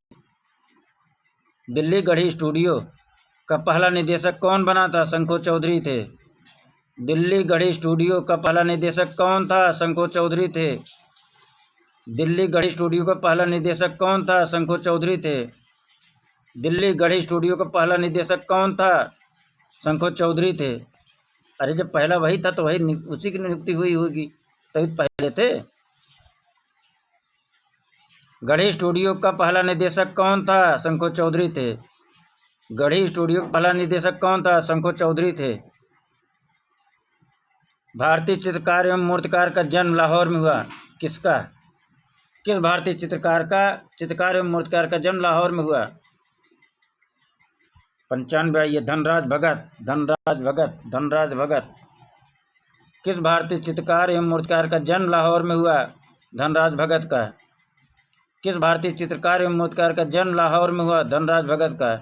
दिल्ली गढ़ी स्टूडियो का पहला निदेशक कौन बना था? शंको चौधरी थे। दिल्ली गढ़ी स्टूडियो का पहला निदेशक कौन था? शंको चौधरी थे। दिल्ली गढ़ी स्टूडियो का पहला निदेशक कौन था? शंको चौधरी थे। दिल्ली गढ़ी स्टूडियो का पहला निदेशक कौन था? शंको चौधरी थे। अरे जब पहला वही था तो वही उसी की नियुक्ति हुई होगी, तभी पहले थे। गढ़ी स्टूडियो का पहला निदेशक कौन था? शंको चौधरी थे। गढ़ी स्टूडियो का पहला निदेशक कौन था? शंको चौधरी थे। भारतीय चित्रकार एवं मूर्तिकार का जन्म लाहौर में हुआ। किसका? किस भारतीय चित्रकार एवं मूर्तिकार का जन्म लाहौर में हुआ? 95 आइए। धनराज भगत, धनराज भगत, धनराज भगत। किस भारतीय चित्रकार एवं मूर्तिकार का जन्म लाहौर में हुआ? धनराज भगत का। किस भारतीय चित्रकार एवं मूर्तिकार का जन्म लाहौर में हुआ? धनराज भगत का।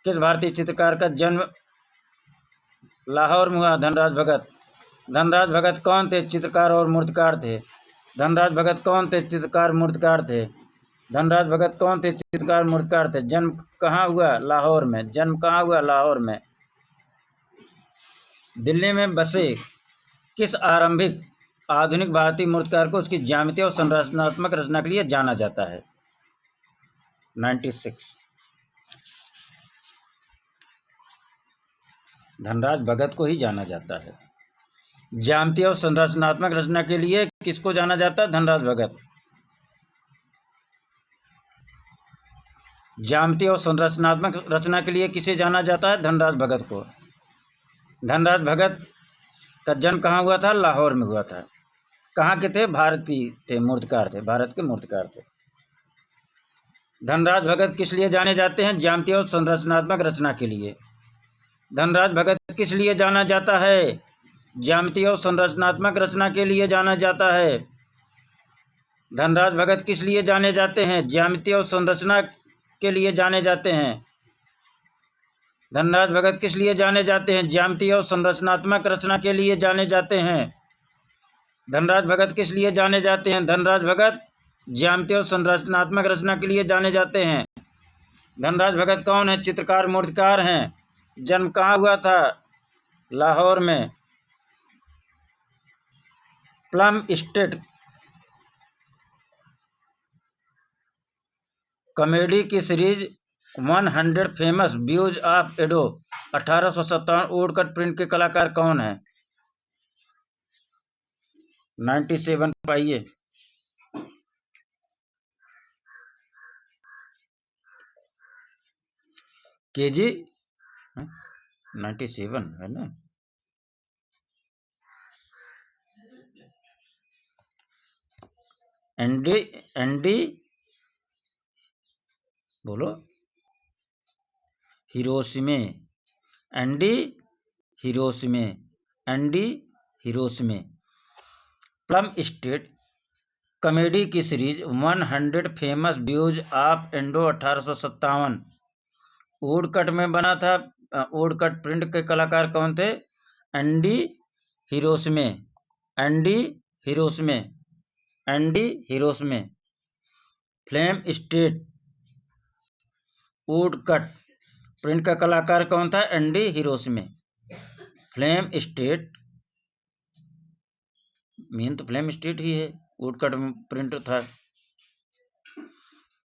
किस भारतीय चित्रकार का जन्म लाहौर में हुआ? धनराज भगत। धनराज भगत कौन थे? चित्रकार और मूर्तिकार थे। धनराज भगत कौन थे? चित्रकार मूर्तिकार थे। धनराज भगत कौन थे? चित्रकार मूर्तिकार थे। जन्म कहाँ हुआ? लाहौर में। जन्म कहाँ हुआ? लाहौर में। दिल्ली में बसे किस आरंभिक आधुनिक भारतीय मूर्तिकार को उसकी ज्यामितीय और संरचनात्मक रचना के लिए जाना जाता है? 96। धनराज भगत को ही जाना जाता है। ज्यामितीय और संरचनात्मक रचना के लिए किसको जाना जाता है? धनराज भगत। ज्यामितीय और संरचनात्मक रचना के लिए किसे जाना जाता है? धनराज भगत को। धनराज भगत का जन्म कहाँ हुआ था? लाहौर में हुआ था। कहाँ के थे? भारतीय थे, मूर्तिकार थे, भारत के मूर्तिकार थे। धनराज भगत किस लिए जाने जाते हैं? ज्यामितीय और संरचनात्मक रचना के लिए। धनराज भगत किस लिए जाना जाता है? ज्यामितीय और संरचनात्मक रचना के लिए जाना जाता है। धनराज भगत किस लिए जाने जाते हैं? ज्यामितीय और संरचना के लिए जाने जाते हैं। धनराज भगत किस लिए जाने जाते हैं? ज्यामितीय और संरचनात्मक रचना के लिए जाने जाते हैं। धनराज भगत किस लिए जाने जाते हैं? धनराज भगत ज्यामितीय और संरचनात्मक रचना के लिए जाने जाते हैं। धनराज भगत कौन है? चित्रकार मूर्तिकार हैं। जन्म कहाँ हुआ था? लाहौर में। प्लम स्टेट कॉमेडी की series 100 famous views of Edo 1857 woodcut print के कलाकार कौन है? 97 पाइए। केजी 97 है ना? एंडी बोलो। Hiroshige. Ando Hiroshige. Ando Hiroshige. Plum estate Kameido की series 100 famous views of Edo 1857 woodcut में बना था। वुडकट प्रिंट के कलाकार कौन थे? Ando Hiroshige. Ando Hiroshige. Ando Hiroshige. Flame state woodcut print का कलाकार कौन था? Ando Hiroshige. फ्लेम स्टेट मेन तो फ्लेम स्टेट ही है, वुडकट प्रिंट था।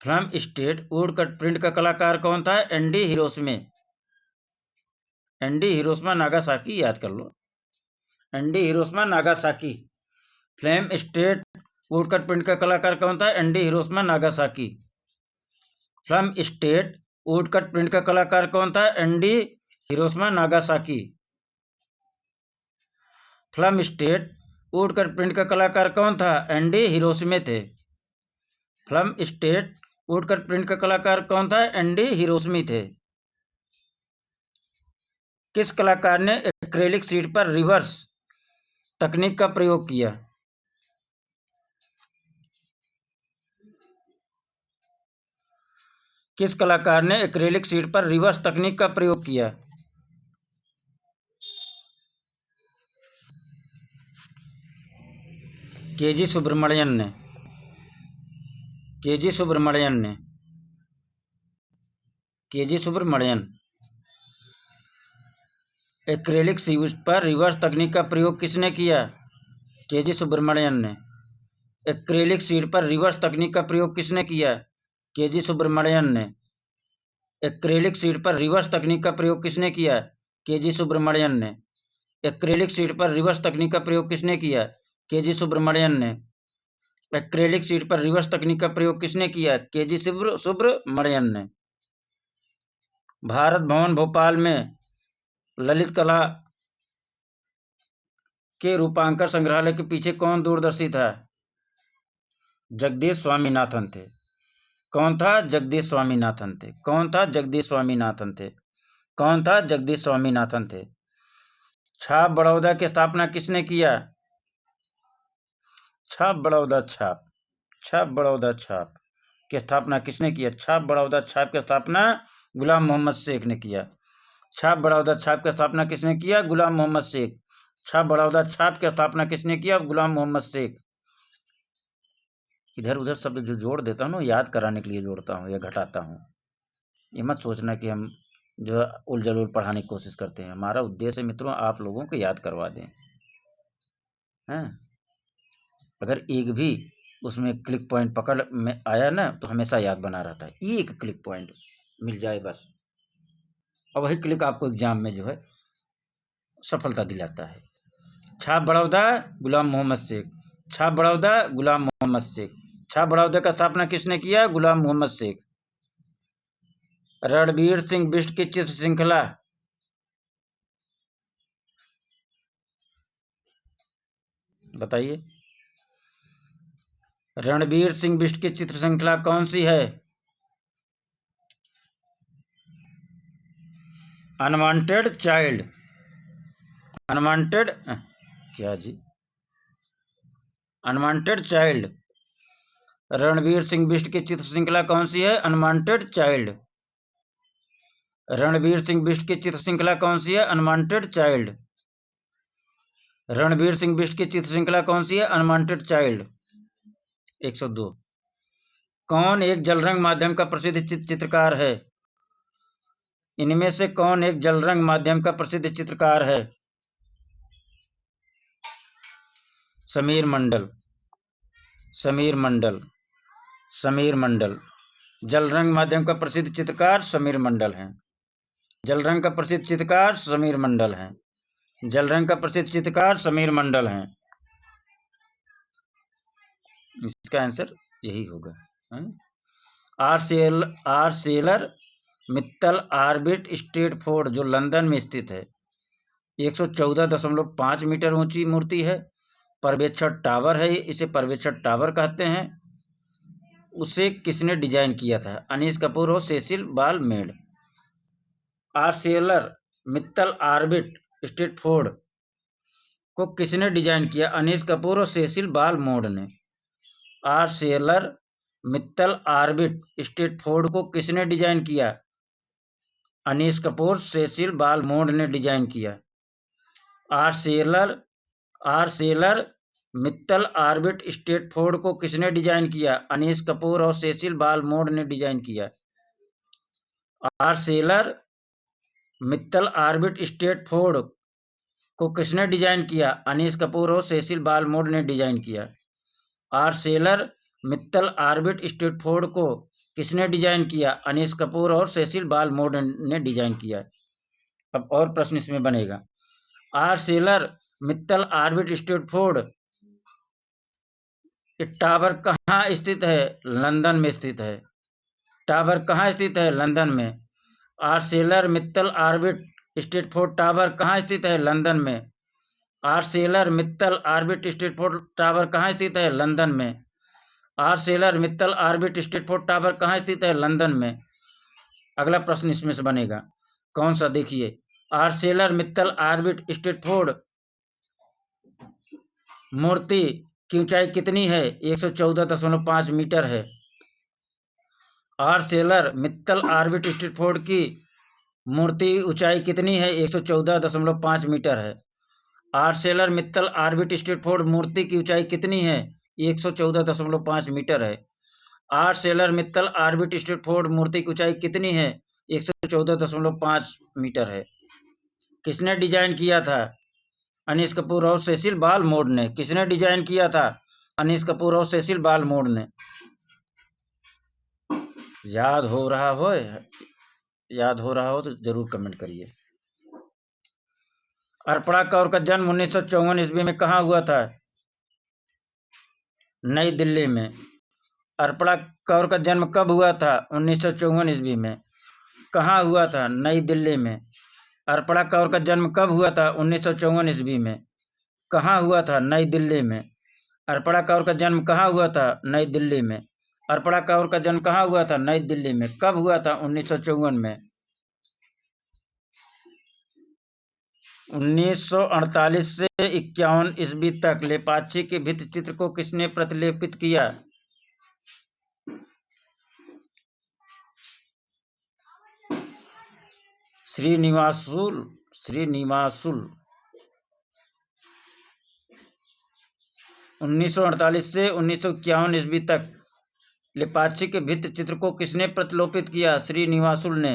फ्लेम स्टेट वुडकट प्रिंट का कलाकार कौन था? Ando Hiroshige. Ando Hiroshima Nagasaki याद कर लो। Ando Hiroshima Nagasaki. Flame state woodcut print का कलाकार कौन था? Ando Hiroshima Nagasaki. Flame state woodcut print का कलाकार कौन था? Ando Hiroshima Nagasaki. Flame state woodcut print का कलाकार कौन था? एंडी हिरोशिमे थे। फ्लेम स्टेट वुडकट प्रिंट का कलाकार कौन था? एंडी हिरोशिमे थे। किस कलाकार ने एक्रेलिक शीट पर रिवर्स तकनीक का प्रयोग किया? किस कलाकार ने एक्रेलिक शीट पर रिवर्स तकनीक का प्रयोग किया? केजी सुब्रमण्यन ने। केजी सुब्रमण्यन ने। केजी सुब्रमण्यन। एक्रेलिक शीट पर रिवर्स तकनीक का प्रयोग किसने किया? केजी सुब्रमण्यन ने। एक्रेलिक शीट पर रिवर्स तकनीक का प्रयोग किसने किया? केजी सुब्रमण्यन ने। एक्रेलिक शीट पर रिवर्स तकनीक का प्रयोग किसने किया? केजी सुब्रमण्यन ने। एक्रेलिक शीट पर रिवर्स तकनीक का प्रयोग किसने किया? केजी सुब्रमण्यन ने। एक्रेलिक शीट पर रिवर्स तकनीक का प्रयोग किसने किया? केजी सुब्रमण्यन ने। भारत भवन भोपाल में ललित कला के रूपांकर संग्रहालय के पीछे कौन दूरदर्शी था? जगदीश स्वामीनाथन थे। कौन था? जगदीश स्वामीनाथन थे। कौन था? जगदीश स्वामीनाथन थे। कौन था? जगदीश स्वामीनाथन थे। छाप बड़ौदा की स्थापना किसने किया? छाप बड़ौदा छाप। छाप बड़ौदा छाप। की स्थापना किसने की? छाप बड़ौदा छाप की स्थापना गुलाम मोहम्मद शेख ने किया। छाप बड़ौदा छाप की स्थापना किसने किया? गुलाम मोहम्मद शेख। छाप बड़ौदा छाप की स्थापना किसने किया? गुलाम मोहम्मद शेख। इधर उधर शब्द जो जोड़ देता हूँ ना, याद कराने के लिए जोड़ता हूँ या घटाता हूँ। ये मत सोचना कि हम जो उल जलूल पढ़ाने की कोशिश करते हैं। हमारा उद्देश्य मित्रों आप लोगों को याद करवा दें, हैं। अगर एक भी उसमें क्लिक पॉइंट पकड़ में आया ना तो हमेशा याद बना रहता है। एक क्लिक पॉइंट मिल जाए बस, और वही क्लिक आपको एग्जाम में जो है सफलता दिलाता है। छाप बड़ौदा गुलाम मोहम्मद शेख। छाप बड़ौदा गुलाम मोहम्मद शेख। छाप बड़ौदा का स्थापना किसने किया? गुलाम मोहम्मद शेख। रणबीर सिंह बिष्ट की चित्र श्रृंखला, बताइए। रणबीर सिंह बिष्ट की चित्र श्रृंखला कौन सी है? Unwanted child. अनवांटेड क्या जी? Unwanted child. रणबीर सिंह बिष्ट की चित्र श्रृंखला कौन सी है? Unwanted child. रणबीर सिंह बिष्ट की चित्र श्रृंखला कौन सी है? Unwanted child. रणबीर सिंह बिष्ट की चित्र श्रृंखला कौन सी है? Unwanted child. 102। कौन एक जलरंग माध्यम का प्रसिद्ध चित्रकार है? इनमें से कौन एक जलरंग माध्यम का प्रसिद्ध चित्रकार है? समीर मंडल। समीर मंडल। समीर मंडल। जलरंग माध्यम का प्रसिद्ध चित्रकार समीर मंडल हैं। जलरंग का प्रसिद्ध चित्रकार समीर मंडल हैं। जलरंग का प्रसिद्ध चित्रकार समीर मंडल हैं। इसका आंसर यही होगा। Arcelor Mittal Orbit Stratford जो लंदन में स्थित है, 114.5 मीटर ऊंची मूर्ति है। पर्यवेक्षण टावर है, इसे पर्यवेक्षण टावर कहते हैं। उसे किसने डिजाइन किया था? अनीस कपूर और Cecil Balmond. ArcelorMittal Orbit Stratford को किसने डिजाइन किया? अनीस कपूर और सेसिल बालमोड ने। आर्सेलर मित्तल आर्बिट स्ट्रेटफोर्ड को किसने डिजाइन किया? अनीस कपूर सेसिल बालमोड ने डिजाइन किया। आर्सेलर मित्तल आर्बिट स्ट्रेटफोर्ड को किसने डिजाइन किया? अनीस कपूर और सेसिल बालमोड ने डिजाइन किया। आर्सेलर मित्तल आर्बिट स्ट्रेटफोर्ड को किसने डिजाइन किया? अनीस कपूर और सेसिल बालमोड ने डिजाइन किया। आर्सेलर मित्तल आर्बिट स्ट्रेटफोर्ड को किसने डिजाइन किया? अनीस कपूर और सेसिल बालमोड ने डिजाइन किया। अब और प्रश्न इसमें बनेगा। Arcelor Mittal Orbit Stratford tower कहाँ स्थित है? लंदन में स्थित है। टावर कहाँ स्थित है? लंदन में। Arcelor Mittal Orbit Stratford tower कहाँ स्थित है? लंदन में। Arcelor Mittal Orbit Stratford tower कहाँ स्थित है? लंदन में। Arcelor Mittal Orbit Stratford tower कहाँ स्थित है? लंदन में। अगला प्रश्न इसमें से बनेगा कौन सा? देखिए, आर्सेलर मित्तल आर्बिट स्ट्रेटफोर्ड मूर्ति की ऊंचाई कितनी है? 114.5 मीटर है। आर्सेलर मित्तल आर्बिट स्ट्रेटफोर्ड की मूर्ति ऊंचाई कितनी है? 114.5 मीटर है। आर्सेलर मित्तल आर्बिट स्ट्रेटफोर्ड मूर्ति की ऊंचाई कितनी है? 114.5 मीटर है। आर्सेलर मित्तल आर्बिट स्ट्रेटफोर्ड मूर्ति की ऊंचाई कितनी है? 114.5 मीटर है। किसने डिजाइन किया था? अनीस कपूर और सेसिल बालमोड ने। किसने डिजाइन किया था? अनीस कपूर और सेसिल बालमोड ने। याद हो रहा हो? याद हो रहा हो तो जरूर कमेंट करिए। अर्पणा कौर का जन्म 1954 ईस्वी में कहाँ हुआ था? नई दिल्ली में। अर्पणा कौर का जन्म कब हुआ था? 1954 ईस्वी में। कहाँ हुआ था? नई दिल्ली में। अर्पणा कौर का जन्म कब हुआ था? 1954 ईस्वी में। कहाँ हुआ था? नई दिल्ली में। अर्पणा कौर का जन्म कहाँ हुआ था? नई दिल्ली में। अर्पणा कौर का जन्म कहाँ हुआ था? नई दिल्ली में। कब हुआ था? 1954 में। 1948 से 51 ईस्वी तक लेपाक्षी के भित्ति चित्र को किसने प्रतिलेपित किया? श्रीनिवासुल 1948 से 1951 ईस्वी तक लेपाक्षी के भित्ति चित्र को किसने प्रतिलोपित किया? श्रीनिवासुल ने।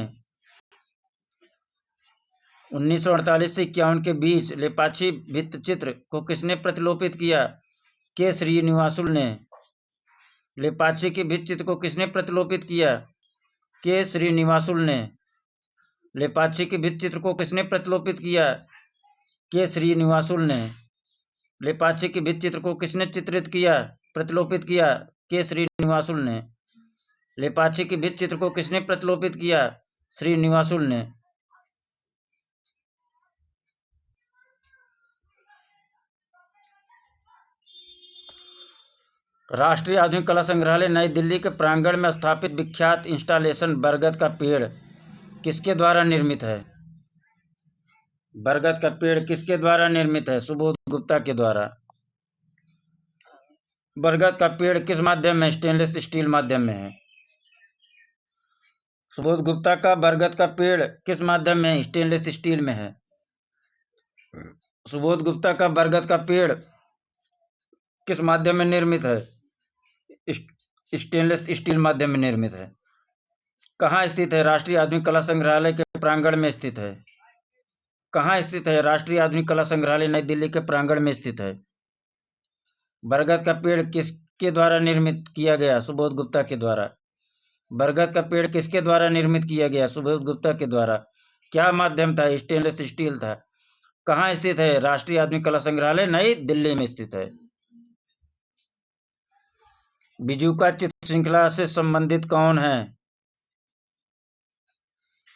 1948 से 51 के बीच लेपाक्षी भित्ति चित्र को किसने प्रतिलोपित किया? के श्रीनिवासुल ने। लेपाक्षी के भित्ति चित्र को किसने प्रतिलोपित किया? के श्रीनिवासुल ने। लेपाक्षी के भित्ति चित्र को किसने प्रतिलोपित किया? के श्रीनिवासुल ने। लेपाक्षी के भित्ति चित्र को किसने चित्रित किया, प्रतिलोपित किया? के श्रीनिवासुल ने। लेपाक्षी के भित्ति चित्र को किसने प्रतिलोपित किया? श्रीनिवासुल ने। राष्ट्रीय आधुनिक कला संग्रहालय नई दिल्ली के प्रांगण में स्थापित विख्यात इंस्टॉलेशन बरगद का पेड़ किसके द्वारा निर्मित है? बरगद का पेड़ किसके द्वारा निर्मित है? सुबोध गुप्ता के द्वारा। बरगद का पेड़ किस माध्यम में? स्टेनलेस स्टील माध्यम में है। सुबोध गुप्ता का बरगद का पेड़ किस माध्यम में? स्टेनलेस स्टील में है। सुबोध गुप्ता का बरगद का पेड़ किस माध्यम में निर्मित है? स्टेनलेस स्टील माध्यम में निर्मित है। कहाँ स्थित है? राष्ट्रीय आधुनिक कला संग्रहालय के प्रांगण में स्थित है। कहाँ स्थित है? राष्ट्रीय आधुनिक कला संग्रहालय नई दिल्ली के प्रांगण में स्थित है। बरगद का पेड़ किसके द्वारा निर्मित किया गया? सुबोध गुप्ता के द्वारा। बरगद का पेड़ किसके द्वारा निर्मित किया गया? सुबोध गुप्ता के द्वारा। क्या माध्यम था? स्टेनलेस स्टील था। कहाँ स्थित है? राष्ट्रीय आधुनिक कला संग्रहालय नई दिल्ली में स्थित है। बीजूका चित्र श्रृंखला से संबंधित कौन है?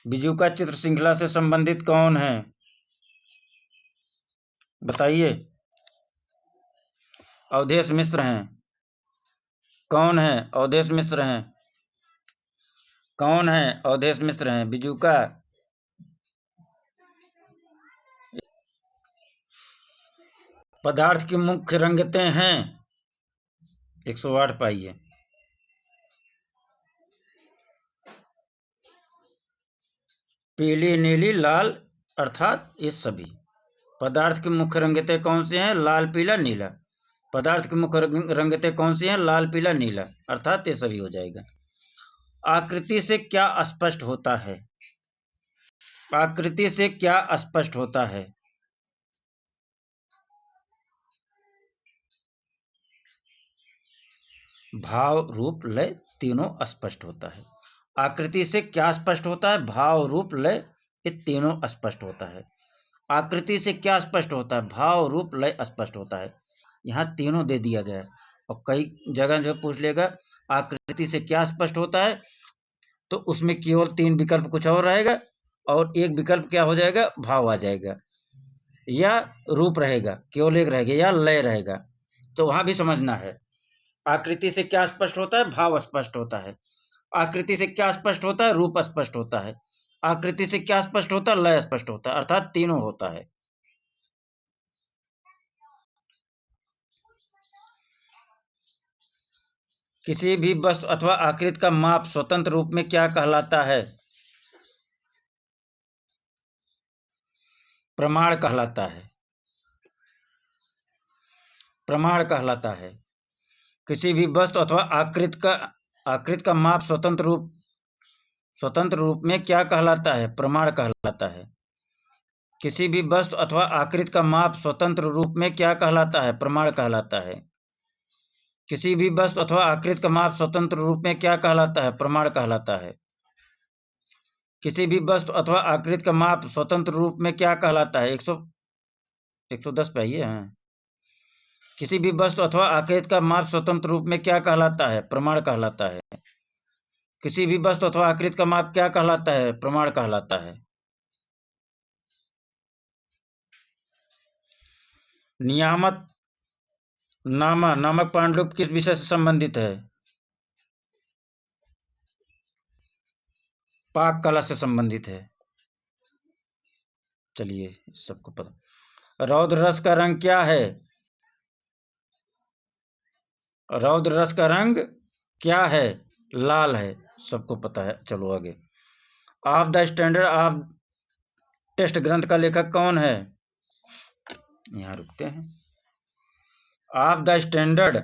बीजूका चित्र श्रृंखला से संबंधित कौन है? बताइए। अवधेश मिश्र हैं। कौन है? अवधेश मिश्र हैं। कौन है? अवधेश मिश्र हैं। बीजूका पदार्थ की मुख्य रंगतें हैं। 108 पाइए। पीली, नीली, लाल अर्थात ये सभी। पदार्थ की मुख्य रंगतें कौन सी हैं? लाल, पीला, नीला। पदार्थ की मुख्य रंगतें कौन सी हैं? लाल, पीला, नीला अर्थात ये सभी हो जाएगा। आकृति से क्या स्पष्ट होता है? आकृति से क्या स्पष्ट होता है? भाव, रूप, लय तीनों स्पष्ट होता है। आकृति से क्या स्पष्ट होता है? भाव, रूप, लय ये तीनों स्पष्ट होता है। आकृति से क्या स्पष्ट होता है? भाव, रूप, लय स्पष्ट होता है। यहाँ तीनों दे दिया गया है और कई जगह जो पूछ लेगा आकृति से क्या स्पष्ट होता है तो उसमें केवल 3 विकल्प कुछ और रहेगा और एक विकल्प क्या हो जाएगा? भाव आ जाएगा या रूप रहेगा, केवल एक रहेगा, या लय रहेगा। तो वहां भी समझना है। आकृति से क्या स्पष्ट होता है? भाव स्पष्ट होता है। आकृति से क्या स्पष्ट होता है? रूप स्पष्ट होता है। आकृति से क्या स्पष्ट होता है? लय स्पष्ट होता है, अर्थात तीनों होता है। किसी भी वस्तु अथवा आकृति का माप स्वतंत्र रूप में क्या कहलाता है? प्रमाण कहलाता है। प्रमाण कहलाता है। किसी भी वस्तु अथवा आकृति का माप स्वतंत्र रूप में क्या कहलाता है? प्रमाण कहलाता है। किसी भी वस्तु अथवा आकृति का माप स्वतंत्र रूप में क्या कहलाता है? प्रमाण कहलाता है। किसी भी वस्तु अथवा आकृति का माप स्वतंत्र रूप में क्या कहलाता है? प्रमाण कहलाता है। किसी भी वस्तु अथवा आकृति का माप स्वतंत्र रूप में क्या कहलाता है? 110 पे आइए। हाँ। किसी भी वस्तु अथवा आकृति का माप स्वतंत्र रूप में क्या कहलाता है? प्रमाण कहलाता है। किसी भी वस्तु अथवा आकृति का माप क्या कहलाता है? प्रमाण कहलाता है। नियामक नामक पांडुलिपि किस विषय से संबंधित है? पाक कला से संबंधित है। चलिए सबको पता। रौद्र रस का रंग क्या है? रौद्र रस का रंग क्या है? लाल है, सबको पता है। चलो आगे। Of the standard of taste ग्रंथ का लेखक कौन है? यहाँ रुकते हैं। Of the standard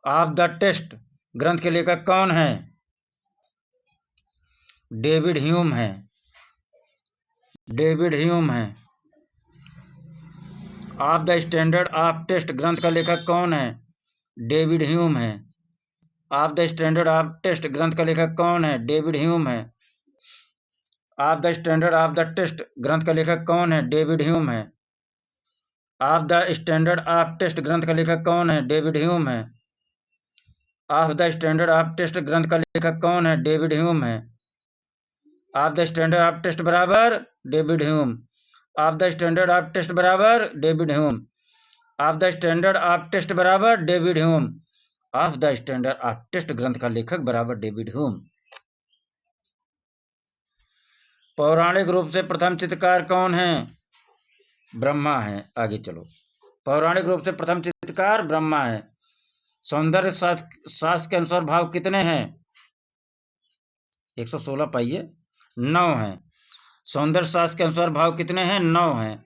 of the taste ग्रंथ के लेखक कौन है? डेविड ह्यूम है। डेविड ह्यूम है। Of the standard of taste ग्रंथ का लेखक कौन है? डेविड ह्यूम है। Of the standard of taste ग्रंथ का लेखक कौन है? डेविड ह्यूम है। Of the standard of the taste ग्रंथ का लेखक कौन है? डेविड ह्यूम है। Of the standard of taste ग्रंथ का लेखक कौन है? डेविड ह्यूम है। Of the standard of taste ग्रंथ का लेखक कौन है? डेविड ह्यूम है। Of the standard of taste बराबर David Hume. Of the standard of taste बराबर David Hume. Of the standard of taste बराबर David Hume. Of the standard of taste ग्रंथ का लेखक बराबर डेविड ह्यूम। पौराणिक रूप से प्रथम चित्रकार कौन है? ब्रह्मा है। आगे चलो। पौराणिक रूप से प्रथम चित्रकार ब्रह्मा है। सौंदर्य शास्त्र के अनुसार भाव कितने हैं? 116 पाइए 9 है। सौंदर्य शास्त्र के अनुसार भाव कितने हैं? 9 हैं।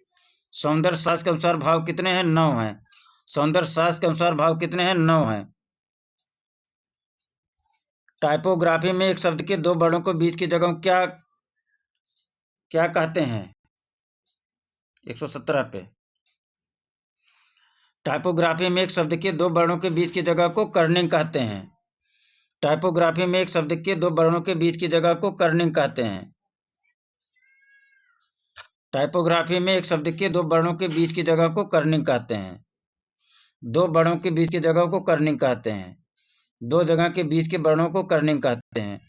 सौंदर्य शास्त्र के अनुसार भाव कितने हैं? 9 हैं। सौंदर्य शास्त्र के अनुसार भाव कितने हैं? 9 हैं। टाइपोग्राफी में एक शब्द के दो वर्णों के बीच की जगह क्या क्या कहते हैं? 117 पे। टाइपोग्राफी में एक शब्द के दो वर्णों के बीच की जगह को कर्निंग कहते हैं। टाइपोग्राफी में एक शब्द के दो वर्णों के बीच की जगह को कर्निंग कहते हैं। टाइपोग्राफी में एक शब्द के दो वर्णों के बीच की जगह को कर्निंग कहते हैं। दो वर्णों के बीच की जगह को कर्निंग कहते हैं। दो जगह के बीच के वर्णों को कर्निंग कहते हैं।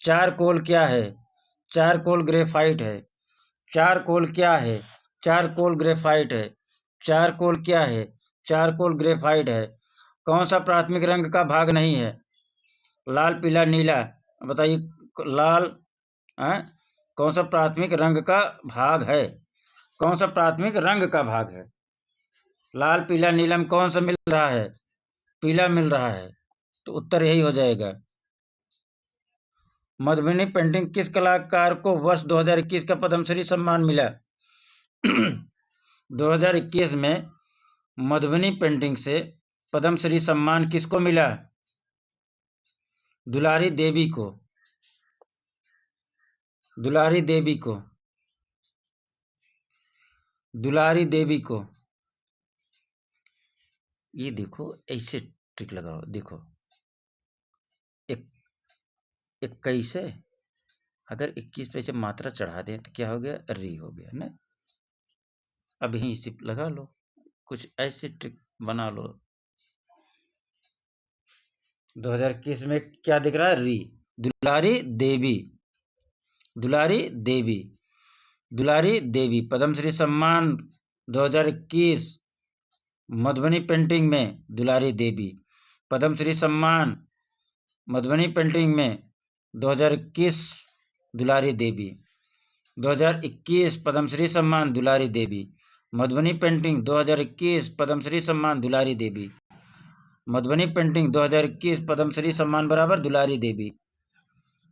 चारकोल क्या है? चारकोल ग्रेफाइट है। चारकोल क्या है? चारकोल ग्रेफाइट है। चारकोल क्या है? चारकोल ग्रेफाइट है। कौन सा प्राथमिक रंग का भाग नहीं है? लाल, पीला, नीला। बताइए। लाल कौन सा प्राथमिक रंग का भाग है? कौन सा प्राथमिक रंग का भाग है? लाल, पीला, नीलम कौन सा मिल रहा है? पीला मिल रहा है। तो उत्तर यही हो जाएगा। मधुबनी पेंटिंग किस कलाकार को वर्ष 2021 का पद्मश्री सम्मान मिला? 2021 में मधुबनी पेंटिंग से पद्मश्री सम्मान किसको मिला? दुलारी देवी को। दुलारी देवी को। दुलारी देवी को। ये देखो, ऐसे ट्रिक लगाओ। देखो, 21 है। अगर 21 पे से मात्रा चढ़ा दें तो क्या हो गया? री हो गया ना। अब यहीं इसी लगा लो, कुछ ऐसे ट्रिक बना लो। 2021 में क्या दिख रहा है? री। दुलारी देवी। दुलारी देवी। दुलारी देवी पद्मश्री सम्मान 2021 मधुबनी पेंटिंग में दुलारी देवी। पद्मश्री सम्मान मधुबनी पेंटिंग में 2021 दुलारी देवी। 2021 पद्मश्री सम्मान दुलारी देवी। मधुबनी पेंटिंग 2021 पद्मश्री सम्मान दुलारी देवी। मधुबनी पेंटिंग 2021 पद्मश्री सम्मान बराबर दुलारी देवी।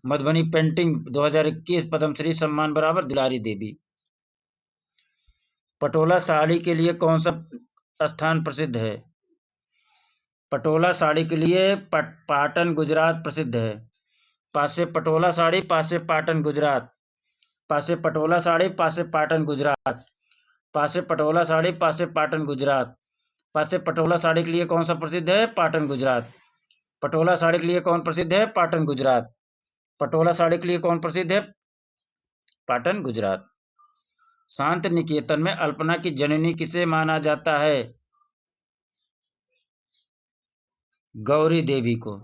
मधुबनी पेंटिंग 2021 पद्मश्री सम्मान बराबर दुलारी देवी। पटोला साड़ी के लिए कौन सा स्थान प्रसिद्ध है? पटोला साड़ी के लिए पाटन गुजरात प्रसिद्ध है। पास से पटोला साड़ी, पास से पाटन गुजरात। पास से पटोला साड़ी, पास से पाटन गुजरात। पास से पटोला साड़ी, पास से पाटन गुजरात। पास से पटोला साड़ी के लिए कौन सा प्रसिद्ध है? पाटन गुजरात। पटोला साड़ी के लिए कौन प्रसिद्ध है? पाटन गुजरात। पटोला साड़ी के लिए कौन प्रसिद्ध है? पाटन गुजरात। शांत निकेतन में अल्पना की जननी किसे माना जाता है? गौरी देवी को।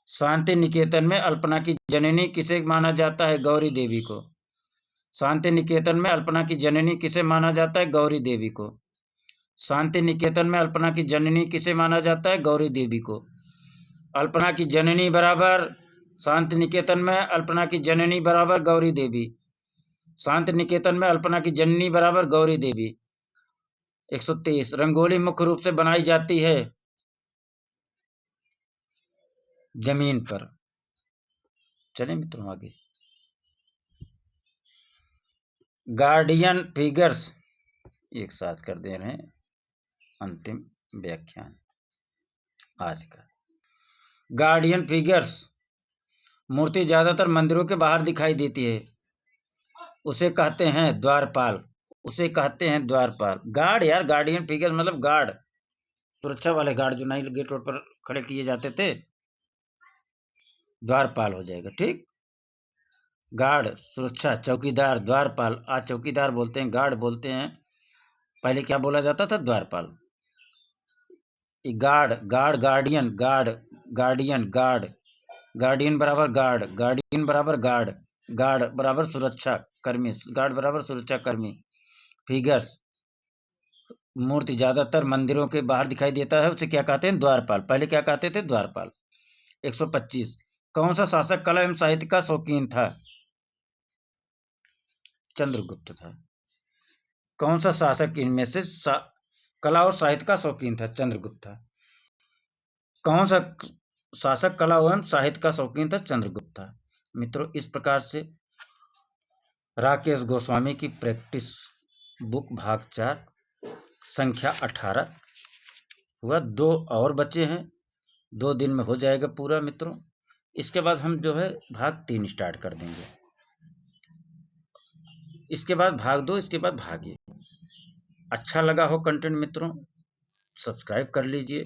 शांति निकेतन में अल्पना की जननी किसे माना जाता है? गौरी देवी को। शांति निकेतन में अल्पना की जननी किसे माना जाता है? गौरी देवी को। शांति निकेतन में अल्पना की जननी किसे माना जाता है? गौरी देवी को। अल्पना की जननी बराबर शांति निकेतन में अल्पना की जननी बराबर गौरी देवी। शांति निकेतन में अल्पना की जननी बराबर गौरी देवी। 123 रंगोली मुख्य रूप से बनाई जाती है जमीन पर। चलें मित्रों आगे। गार्डियन फिगर्स एक साथ कर दे रहे हैं। अंतिम व्याख्यान आज का। गार्डियन फिगर्स मूर्ति ज्यादातर मंदिरों के बाहर दिखाई देती है, उसे कहते हैं द्वारपाल। उसे कहते हैं द्वारपाल। गार्ड यार, गार्डियन फिगर्स मतलब गार्ड, सुरक्षा वाले गार्ड जो नई गेट रोड पर खड़े किए जाते थे, द्वारपाल हो जाएगा। ठीक, गार्ड सुरक्षा, चौकीदार, द्वारपाल। आज चौकीदार बोलते हैं, गार्ड बोलते हैं, पहले क्या बोला जाता था? द्वारपाल। Guard, guard, guardian, guard, guardian, guard, guardian बराबर गार्ड, गार्डियन बराबर गार्ड, गार्ड बराबर सुरक्षा कर्मी, गार्ड बराबर सुरक्षा कर्मी। फिगर्स मूर्ति ज्यादातर मंदिरों के बाहर दिखाई देता है, उसे क्या कहते हैं? द्वारपाल। पहले क्या कहते थे? द्वारपाल। 125 कौन सा शासक कला एवं साहित्य का शौकीन था? चंद्रगुप्त था। कौन सा शासक इनमें से कला और साहित्य का शौकीन था? चंद्रगुप्त था। कौन सा शासक कला एवं साहित्य का शौकीन था? चंद्रगुप्त था। मित्रों, इस प्रकार से राकेश गोस्वामी की प्रैक्टिस बुक भाग 4 संख्या 18 हुआ। 2 और बचे हैं, 2 दिन में हो जाएगा पूरा मित्रों। इसके बाद हम जो है भाग 3 स्टार्ट कर देंगे, इसके बाद भाग 2, इसके बाद भाग 1। अच्छा लगा हो कंटेंट मित्रों, सब्सक्राइब कर लीजिए।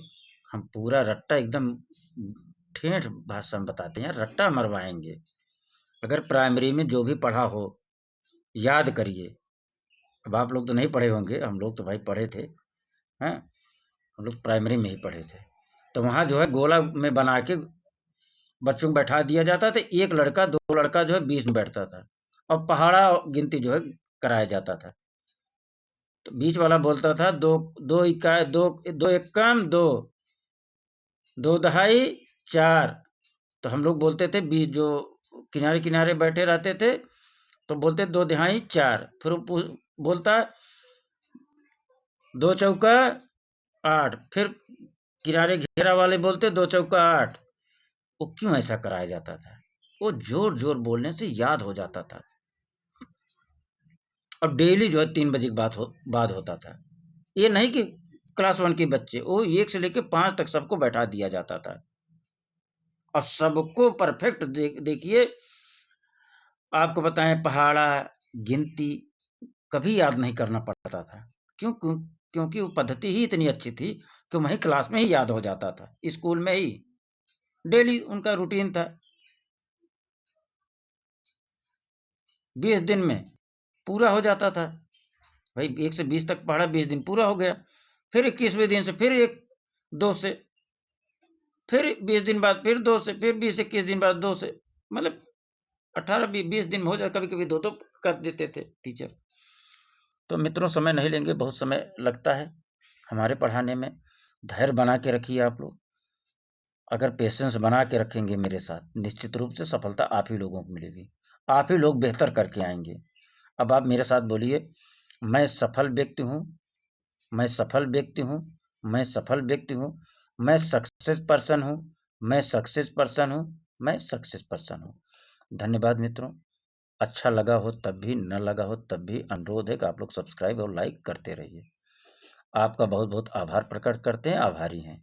हम पूरा रट्टा एकदम ठेठ भाषा में बताते हैं, रट्टा मरवाएंगे। अगर प्राइमरी में जो भी पढ़ा हो याद करिए। अब आप लोग तो नहीं पढ़े होंगे, हम लोग तो भाई पढ़े थे, हैं? हम लोग प्राइमरी में ही पढ़े थे। तो वहाँ जो है गोला में बना के बच्चों को बैठा दिया जाता था। एक लड़का 2 लड़का जो है 20 में बैठता था, और पहाड़ा गिनती जो है कराया जाता था। तो बीच वाला बोलता था 2 2 इक्का 2 2 एकम 2 2 दहाई 4। तो हम लोग बोलते थे, बीच जो किनारे किनारे बैठे रहते थे तो बोलते 2 दहाई 4। फिर वो बोलता 2 चौका 8। फिर किनारे घेरा वाले बोलते 2 चौका 8। वो क्यों ऐसा कराया जाता था? वो जोर जोर बोलने से याद हो जाता था। अब डेली जो है 3 बजे के बाद होता था। ये नहीं कि क्लास 1 के बच्चे, वो 1 से लेके 5 तक सबको बैठा दिया जाता था, और सबको परफेक्ट देखिए। आपको बताएं, पहाड़ा गिनती कभी याद नहीं करना पड़ता था। क्योंकि वो पद्धति ही इतनी अच्छी थी कि वहीं क्लास में ही याद हो जाता था, स्कूल में ही डेली उनका रूटीन था। 20 दिन में पूरा हो जाता था भाई। 1 से 20 तक पढ़ा, 20 दिन पूरा हो गया। फिर 21वें दिन से फिर 2 से, फिर 20 दिन बाद फिर 2 से, फिर 20-21 दिन बाद 2 से, मतलब 18-20 दिन में हो जाए। कभी-कभी 2 तो कर देते थे टीचर। तो मित्रों, समय नहीं लेंगे, बहुत समय लगता है हमारे पढ़ाने में। धैर्य बना के रखिए आप लोग। अगर पेशेंस बना के रखेंगे मेरे साथ, निश्चित रूप से सफलता आप ही लोगों को मिलेगी। आप ही लोग बेहतर करके आएंगे। अब आप मेरे साथ बोलिए, मैं सफल व्यक्ति हूँ, मैं सफल व्यक्ति हूँ, मैं सफल व्यक्ति हूँ, मैं सक्सेस पर्सन हूँ, मैं सक्सेस पर्सन हूँ, मैं सक्सेस पर्सन हूँ। धन्यवाद मित्रों। अच्छा लगा हो तब भी, न लगा हो तब भी, अनुरोध है कि आप लोग सब्सक्राइब और लाइक करते रहिए। आपका बहुत बहुत आभार प्रकट करते हैं, आभारी हैं।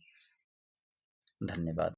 धन्यवाद।